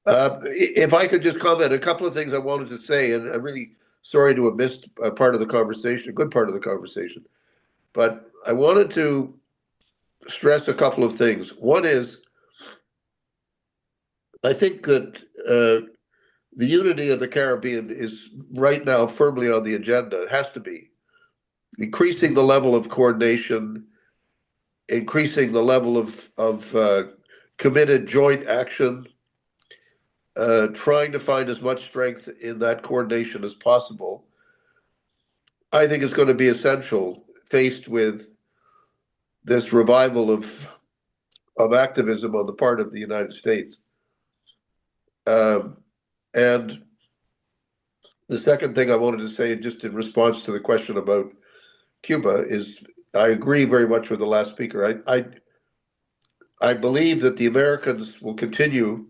S5: If I could just comment, a couple of things I wanted to say, and I'm really sorry to have missed a part of the conversation, a good part of the conversation, but I wanted to stress a couple of things. One is, I think that the unity of the Caribbean is right now firmly on the agenda. It has to be. Increasing the level of coordination, increasing the level of committed joint action, trying to find as much strength in that coordination as possible, I think is going to be essential faced with this revival of activism on the part of the United States. And the second thing I wanted to say, just in response to the question about Cuba, is I agree very much with the last speaker. I believe that the Americans will continue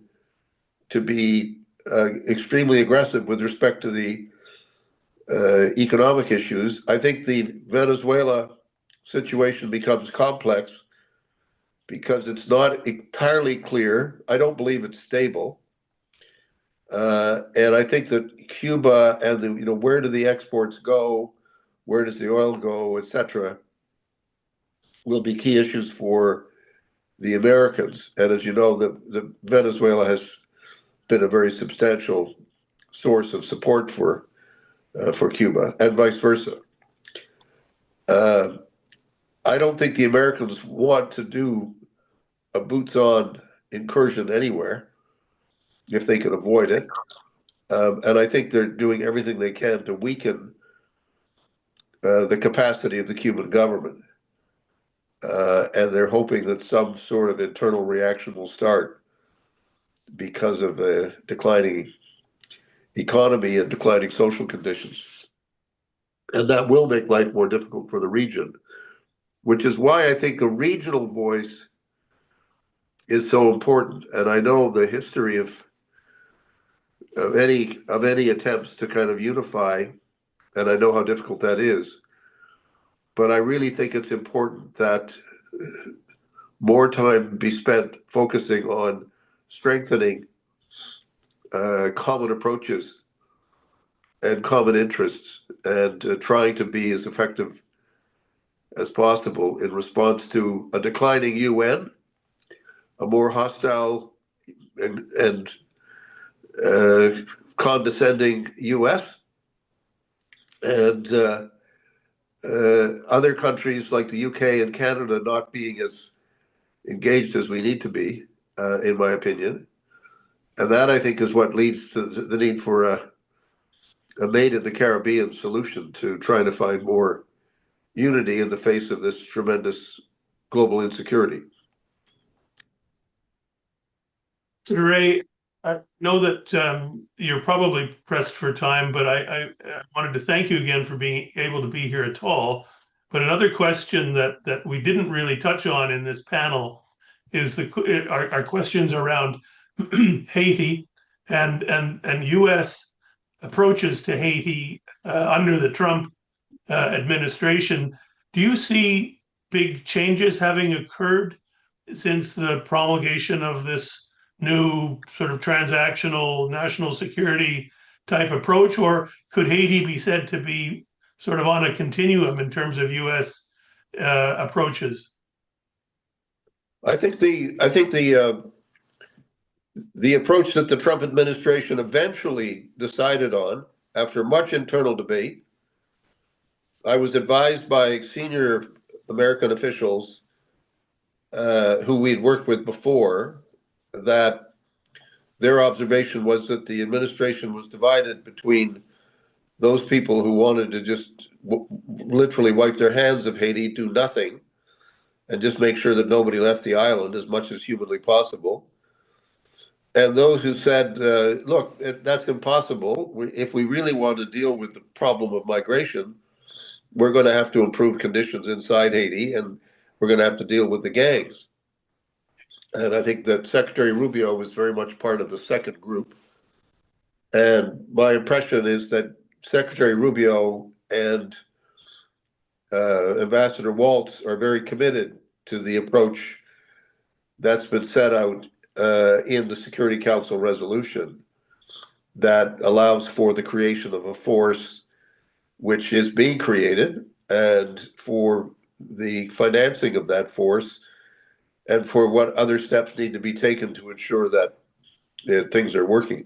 S5: to be extremely aggressive with respect to the economic issues. I think the Venezuela situation becomes complex because it's not entirely clear. I don't believe it's stable. And I think that Cuba and where do the exports go, where does the oil go, et cetera, will be key issues for the Americans. And as you know, the Venezuela has been a very substantial source of support for Cuba, and vice versa. I don't think the Americans want to do a boots-on incursion anywhere if they can avoid it. And I think they're doing everything they can to weaken the capacity of the Cuban government. And they're hoping that some sort of internal reaction will start because of the declining economy and declining social conditions. And that will make life more difficult for the region, which is why I think a regional voice is so important. And I know the history of any attempts to kind of unify, and I know how difficult that is. But I really think it's important that more time be spent focusing on strengthening common approaches and common interests, and trying to be as effective as possible in response to a declining UN, a more hostile and condescending US, and other countries like the UK and Canada not being as engaged as we need to be, in my opinion. And that, I think, is what leads to the need for a made in the Caribbean solution to trying to find more unity in the face of this tremendous global insecurity.
S1: So Ray, I know that you're probably pressed for time, but I wanted to thank you again for being able to be here at all. But another question that we didn't really touch on in this panel is our questions around Haiti and U.S. approaches to Haiti under the Trump administration. Do you see big changes having occurred since the promulgation of this new sort of transactional national security type approach, or could Haiti be said to be sort of on a continuum in terms of U.S. Approaches?
S5: I think the approach that the Trump administration eventually decided on, after much internal debate, I was advised by senior American officials who we'd worked with before, that their observation was that the administration was divided between those people who wanted to just literally wipe their hands of Haiti, do nothing, and just make sure that nobody left the island as much as humanly possible, and those who said, look, that's impossible. If we really want to deal with the problem of migration, we're going to have to improve conditions inside Haiti, and we're going to have to deal with the gangs. And I think that Secretary Rubio was very much part of the second group. And my impression is that Secretary Rubio and Ambassador Waltz are very committed to the approach that's been set out in the Security Council resolution that allows for the creation of a force which is being created, and for the financing of that force, and for what other steps need to be taken to ensure that things are working.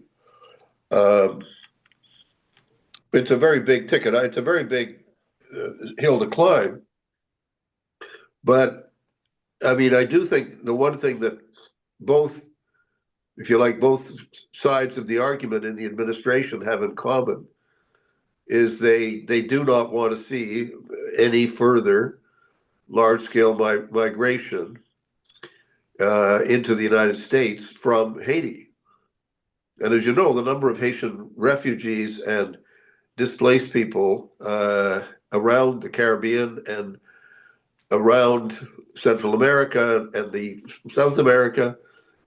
S5: It's a very big ticket. It's a very big hill to climb. But I mean, I do think the one thing that both, if you like, both sides of the argument in the administration have in common is they do not want to see any further large-scale migration into the United States from Haiti. And as you know, the number of Haitian refugees and displaced people around the Caribbean and around Central America and the South America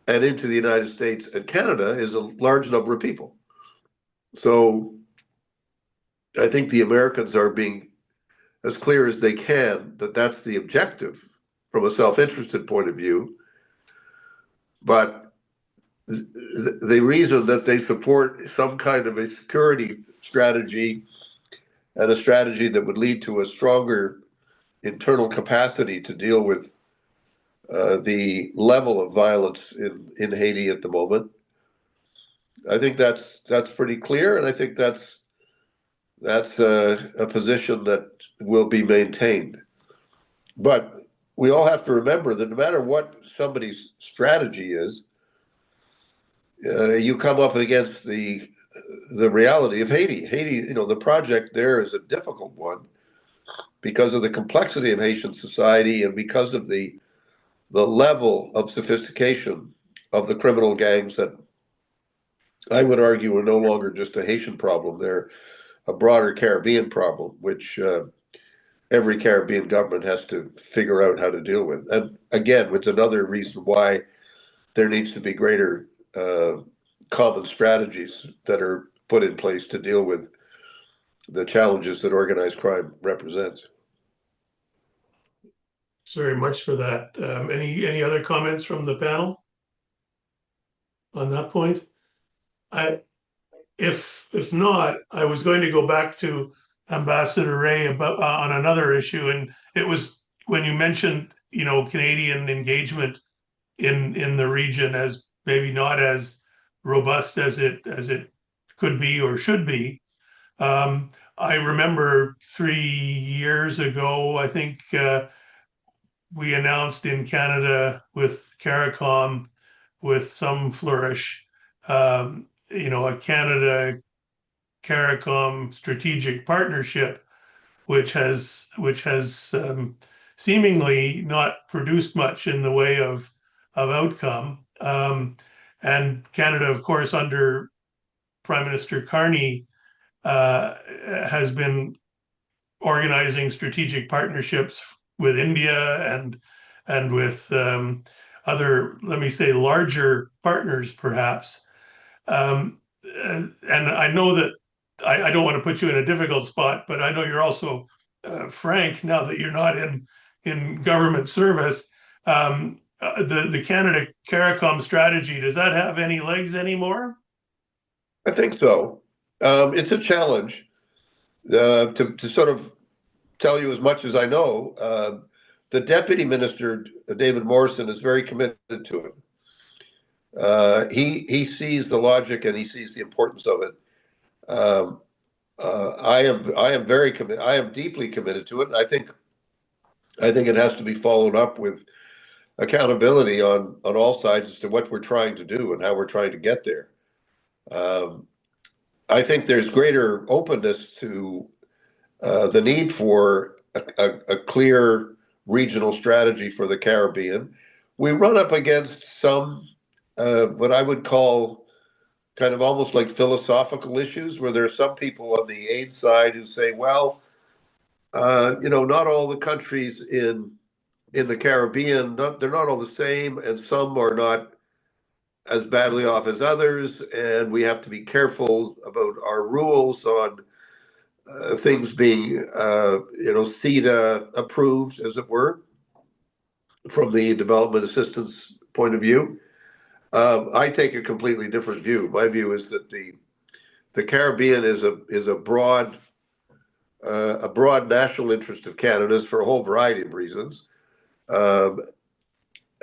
S5: and into the United States and Canada is a large number of people. So I think the Americans are being as clear as they can that that's the objective from a self-interested point of view. But the reason that they support some kind of a security strategy, and a strategy that would lead to a stronger internal capacity to deal with the level of violence in Haiti at the moment, I think that's pretty clear, and I think that's a position that will be maintained. But we all have to remember that no matter what somebody's strategy is, you come up against the reality of Haiti. Haiti, the project there is a difficult one, because of the complexity of Haitian society and because of the level of sophistication of the criminal gangs that I would argue are no longer just a Haitian problem. They're a broader Caribbean problem, which every Caribbean government has to figure out how to deal with. And again, it's another reason why there needs to be greater common strategies that are put in place to deal with the challenges that organized crime represents.
S1: Thanks very much for that. Any other comments from the panel on that point? If not, I was going to go back to Ambassador Ray about on another issue, and it was when you mentioned, Canadian engagement in the region as maybe not as robust as it could be or should be. I remember 3 years ago, I think we announced in Canada with CARICOM, with some flourish, a Canada CARICOM strategic partnership, which has seemingly not produced much in the way of outcome. And Canada, of course, under Prime Minister Carney, has been organizing strategic partnerships with India and with other, let me say, larger partners, perhaps. And I know that I don't want to put you in a difficult spot, but I know you're also frank now that you're not in government service. The Canada CARICOM strategy, does that have any legs anymore?
S5: I think so. It's a challenge to sort of tell you as much as I know. The Deputy Minister, David Morrison, is very committed to it. He sees the logic and he sees the importance of it. I am very committed. I am deeply committed to it. And I think it has to be followed up with accountability on all sides as to what we're trying to do and how we're trying to get there. I think there's greater openness to the need for a clear regional strategy for the Caribbean. We run up against some what I would call kind of almost like philosophical issues, where there are some people on the aid side who say, well, not all the countries in the Caribbean, they're not all the same, and some are not as badly off as others, and we have to be careful about our rules on things being, CETA approved, as it were, from the development assistance point of view. I take a completely different view. My view is that the Caribbean is a broad national interest of Canada's for a whole variety of reasons, and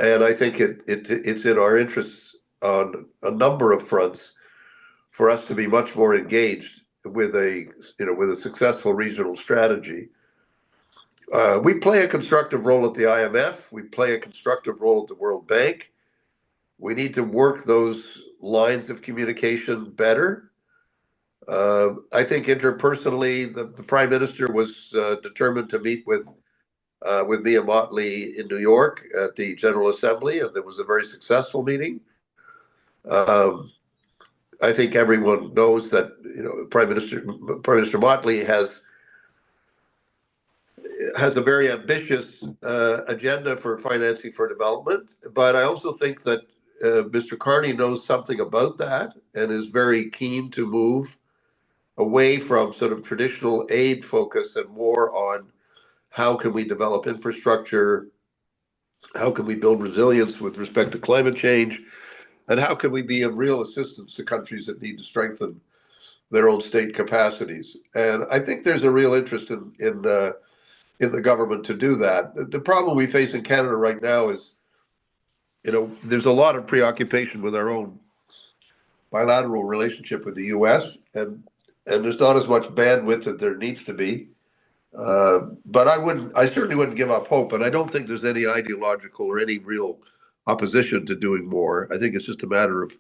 S5: I think it's in our interests on a number of fronts for us to be much more engaged with a successful regional strategy. We play a constructive role at the IMF. We play a constructive role at the World Bank. We need to work those lines of communication better. I think interpersonally, the Prime Minister was determined to meet with me and Motley in New York at the General Assembly, and it was a very successful meeting. I think everyone knows that Prime Minister Motley has a very ambitious agenda for financing for development, but I also think that Mr. Carney knows something about that and is very keen to move away from sort of traditional aid focus and more on how can we develop infrastructure, how can we build resilience with respect to climate change, and how can we be of real assistance to countries that need to strengthen their own state capacities. And I think there's a real interest in the government to do that. The problem we face in Canada right now is, there's a lot of preoccupation with our own bilateral relationship with the U.S. and there's not as much bandwidth that there needs to be. But I certainly wouldn't give up hope, and I don't think there's any ideological or any real opposition to doing more. I think it's just a matter of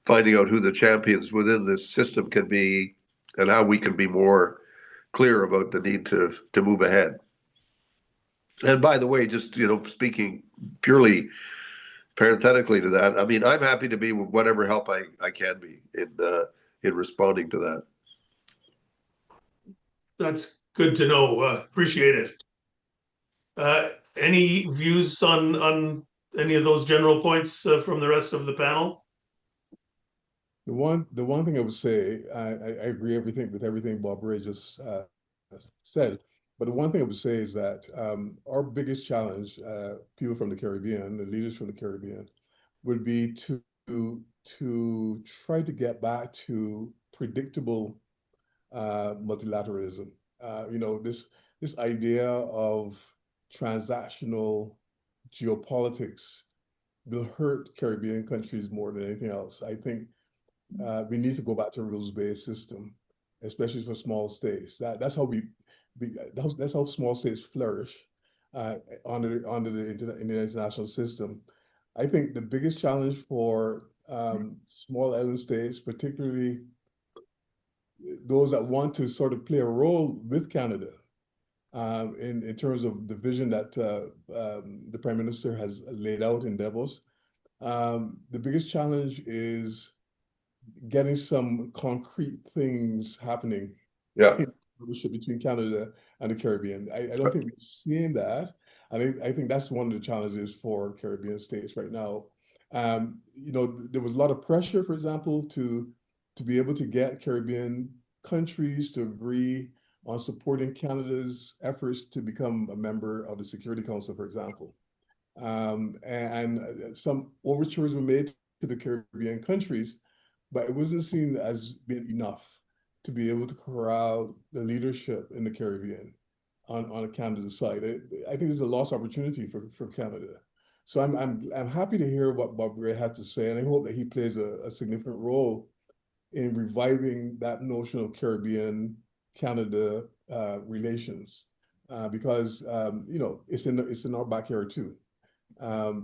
S5: finding out who the champions within this system can be and how we can be more clear about the need to move ahead. And by the way, just speaking purely parenthetically to that, I mean, I'm happy to be with whatever help I can be in responding to that.
S1: That's good to know. Appreciate it. Any views on any of those general points from the rest of the panel?
S2: The one thing I would say, I agree with everything Bob Ray just said. But the one thing I would say is that our biggest challenge, people from the Caribbean, the leaders from the Caribbean, would be to try to get back to predictable multilateralism. This idea of transactional geopolitics will hurt Caribbean countries more than anything else. I think we need to go back to a rules-based system, especially for small states. That's how that's how small states flourish under the international system. I think the biggest challenge for small island states, particularly those that want to sort of play a role with Canada in terms of the vision that the Prime Minister has laid out in Davos, the biggest challenge is getting some concrete things happening
S5: Yeah.
S2: in partnership between Canada and the Caribbean. I don't think we've seen that. I think that's one of the challenges for Caribbean states right now. There was a lot of pressure, for example, to be able to get Caribbean countries to agree on supporting Canada's efforts to become a member of the Security Council, for example. And some overtures were made to the Caribbean countries, but it wasn't seen as being enough to be able to corral the leadership in the Caribbean on Canada's side. I think there's a lost opportunity for Canada. So I'm happy to hear what Bob Ray had to say, and I hope that he plays a significant role in reviving that notion of Caribbean-Canada relations, because it's in our backyard too.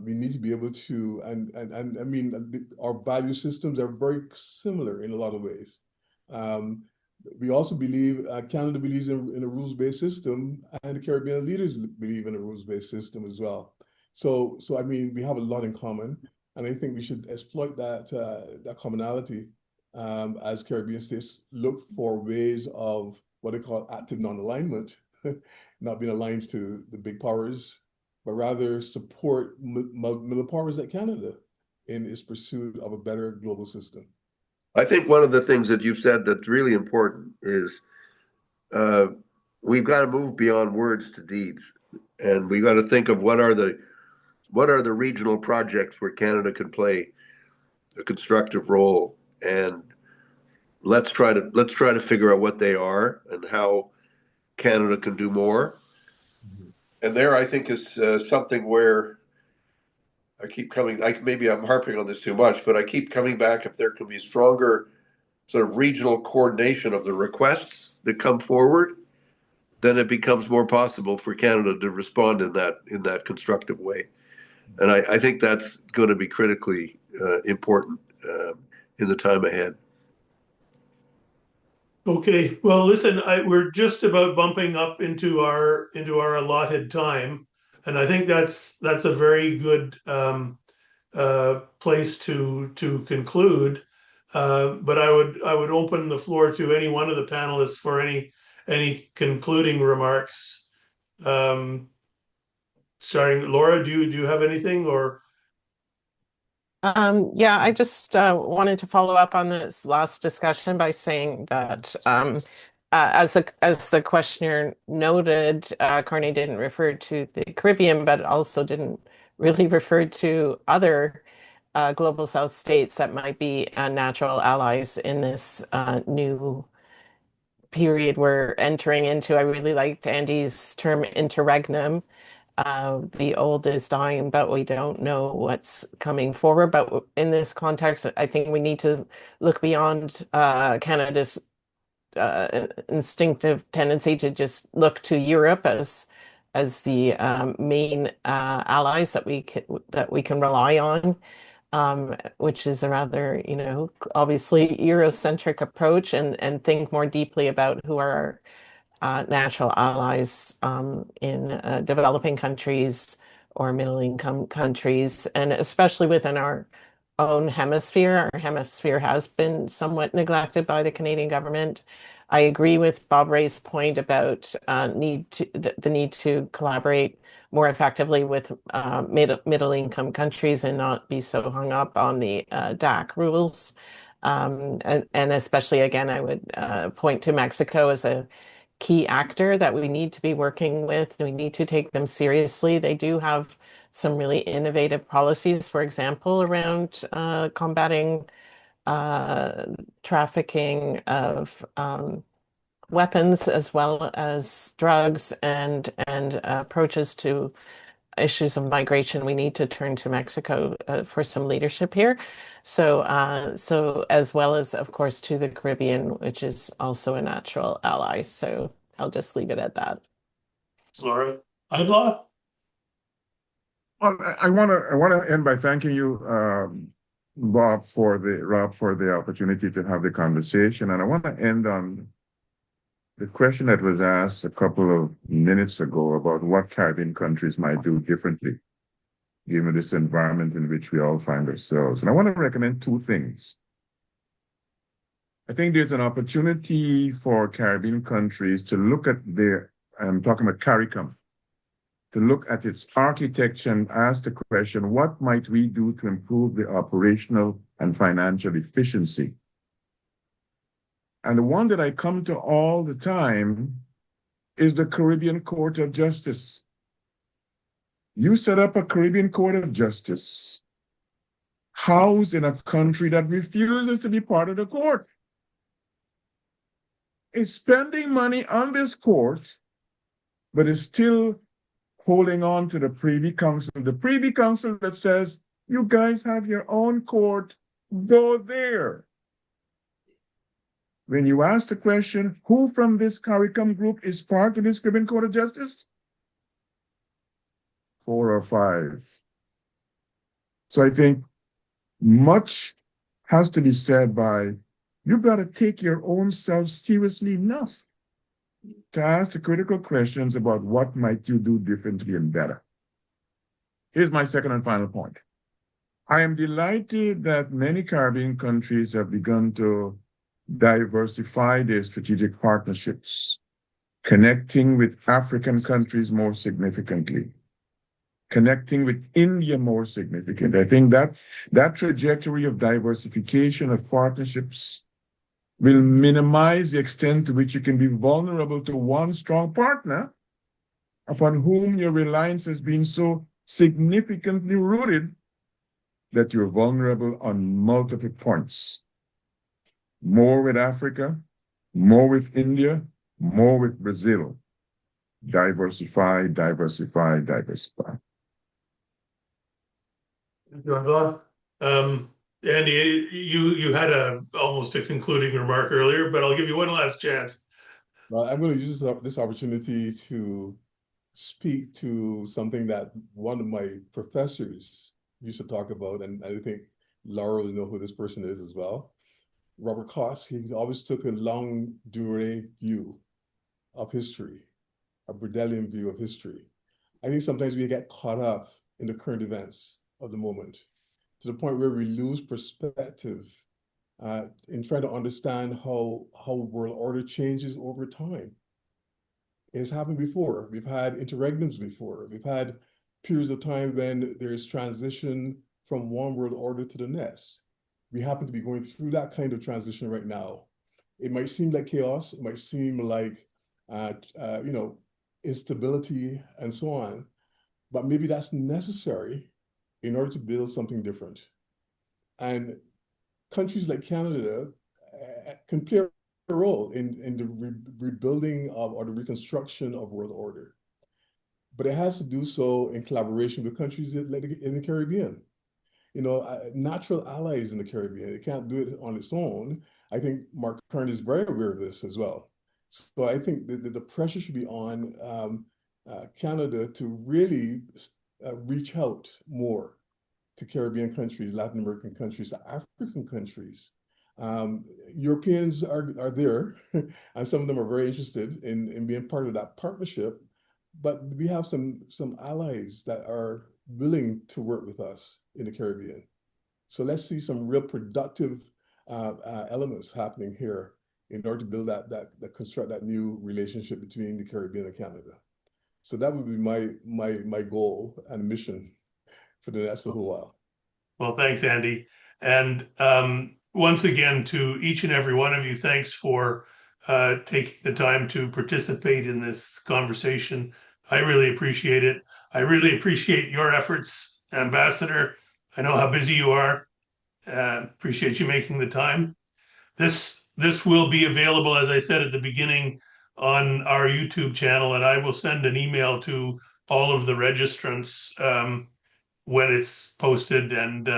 S2: We need to be able to, and I mean, our value systems are very similar in a lot of ways. We also believe, Canada believes in a rules-based system, and the Caribbean leaders believe in a rules-based system as well. So I mean, we have a lot in common, and I think we should exploit that commonality as Caribbean states look for ways of what they call active non-alignment, not being aligned to the big powers, but rather support middle powers like Canada in its pursuit of a better global system.
S5: I think one of the things that you've said that's really important is we've got to move beyond words to deeds, and we got to think of what are the regional projects where Canada can play a constructive role, and let's try to figure out what they are and how Canada can do more. And there, I think, is something where I keep coming. Maybe I'm harping on this too much, but I keep coming back. If there can be stronger sort of regional coordination of the requests that come forward, then it becomes more possible for Canada to respond in that constructive way. And I think that's going to be critically important in the time ahead.
S1: Okay, well, listen, we're just about bumping up into our allotted time, and I think that's a very good place to conclude. But I would open the floor to any one of the panelists for any concluding remarks. Starting, Laura, do you have anything or?
S3: Yeah, I just wanted to follow up on this last discussion by saying that as the questioner noted, Carney didn't refer to the Caribbean, but also didn't really refer to other global South states that might be natural allies in this new period we're entering into. I really liked Andy's term interregnum. The old is dying, but we don't know what's coming forward. But in this context, I think we need to look beyond Canada's instinctive tendency to just look to Europe as the main allies that we can rely on, which is a rather, obviously Eurocentric approach, and think more deeply about who are our natural allies in developing countries or middle-income countries, and especially within our own hemisphere. Our hemisphere has been somewhat neglected by the Canadian government. I agree with Bob Ray's point about the need to collaborate more effectively with middle-income countries and not be so hung up on the DAC rules. And especially, again, I would point to Mexico as a key actor that we need to be working with. We need to take them seriously. They do have some really innovative policies, for example, around combating trafficking of weapons as well as drugs and approaches to issues of migration. We need to turn to Mexico for some leadership here. So as well as, of course, to the Caribbean, which is also a natural ally. So I'll just leave it at that.
S1: Laura, Ivla?
S4: Well, I wanna end by thanking you, Rob, for the opportunity to have the conversation, and I want to end on the question that was asked a couple of minutes ago about what Caribbean countries might do differently, given this environment in which we all find ourselves. And I want to recommend two things. I think there's an opportunity for Caribbean countries to look at I'm talking about CARICOM, to look at its architecture and ask the question, what might we do to improve the operational and financial efficiency? And the one that I come to all the time is the Caribbean Court of Justice. You set up a Caribbean Court of Justice housed in a country that refuses to be part of the court. It's spending money on this court, but is still holding on to the Privy Council. The Privy Council that says, you guys have your own court, go there. When you ask the question, who from this CARICOM group is part of this Caribbean Court of Justice? 4 or 5. So I think much has to be said by, you've got to take your own self seriously enough to ask the critical questions about what might you do differently and better. Here's my second and final point. I am delighted that many Caribbean countries have begun to diversify their strategic partnerships, connecting with African countries more significantly, connecting with India more significantly. I think that trajectory of diversification of partnerships will minimize the extent to which you can be vulnerable to one strong partner upon whom your reliance has been so significantly rooted that you're vulnerable on multiple points. More with Africa, more with India, more with Brazil. Diversify, diversify, diversify.
S1: Thank you, Ivla. Andy, you had almost a concluding remark earlier, but I'll give you one last chance.
S2: Well, I'm going to use this opportunity to speak to something that one of my professors used to talk about, and I think Laura will know who this person is as well. Robert Koss, he always took a longue durée view of history, a Brodelian view of history. I think sometimes we get caught up in the current events of the moment to the point where we lose perspective in trying to understand how world order changes over time. It's happened before. We've had interregnums before. We've had periods of time when there's transition from one world order to the next. We happen to be going through that kind of transition right now. It might seem like chaos. It might seem like, instability and so on, but maybe that's necessary in order to build something different. And countries like Canada can play a role in the rebuilding of or the reconstruction of world order. But it has to do so in collaboration with countries in the Caribbean. Natural allies in the Caribbean. It can't do it on its own. I think Mark Kern is very aware of this as well. So I think the pressure should be on Canada to really reach out more to Caribbean countries, Latin American countries, African countries, Europeans are there, and some of them are very interested in being part of that partnership. But we have some allies that are willing to work with us in the Caribbean. So let's see some real productive elements happening here in order to build that construct that new relationship between the Caribbean and Canada. So that would be my goal and mission for the next little while.
S1: Well, thanks, Andy. And once again, to each and every one of you, thanks for taking the time to participate in this conversation. I really appreciate it. I really appreciate your efforts, Ambassador. I know how busy you are. Appreciate you making the time. This will be available, as I said at the beginning, on our YouTube channel, and I will send an email to all of the registrants when it's posted, and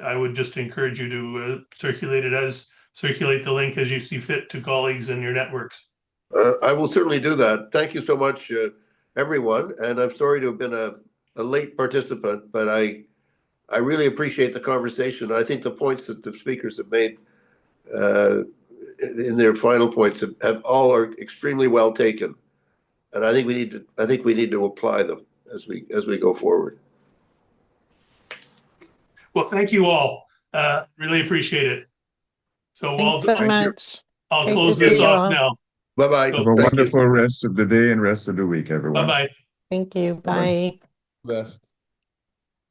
S1: I would just encourage you to circulate the link as you see fit to colleagues in your networks.
S5: I will certainly do that. Thank you so much, everyone. And I'm sorry to have been a late participant, but I really appreciate the conversation. I think the points that the speakers have made in their final points have all are extremely well taken, and I think we need to apply them as we go forward.
S1: Well, thank you all. Really appreciate it. So
S3: Thanks so
S4: Thank you.
S3: much.
S1: I'll
S3: Great to
S1: close
S3: see
S1: this
S3: you
S1: off
S3: all.
S1: now.
S5: Bye-bye.
S1: Have
S4: Have a
S5: Thank you.
S4: wonderful rest of the day and rest of the week, everyone.
S1: Bye-bye.
S3: Thank you.
S4: Bye-bye.
S3: Bye.
S2: Best.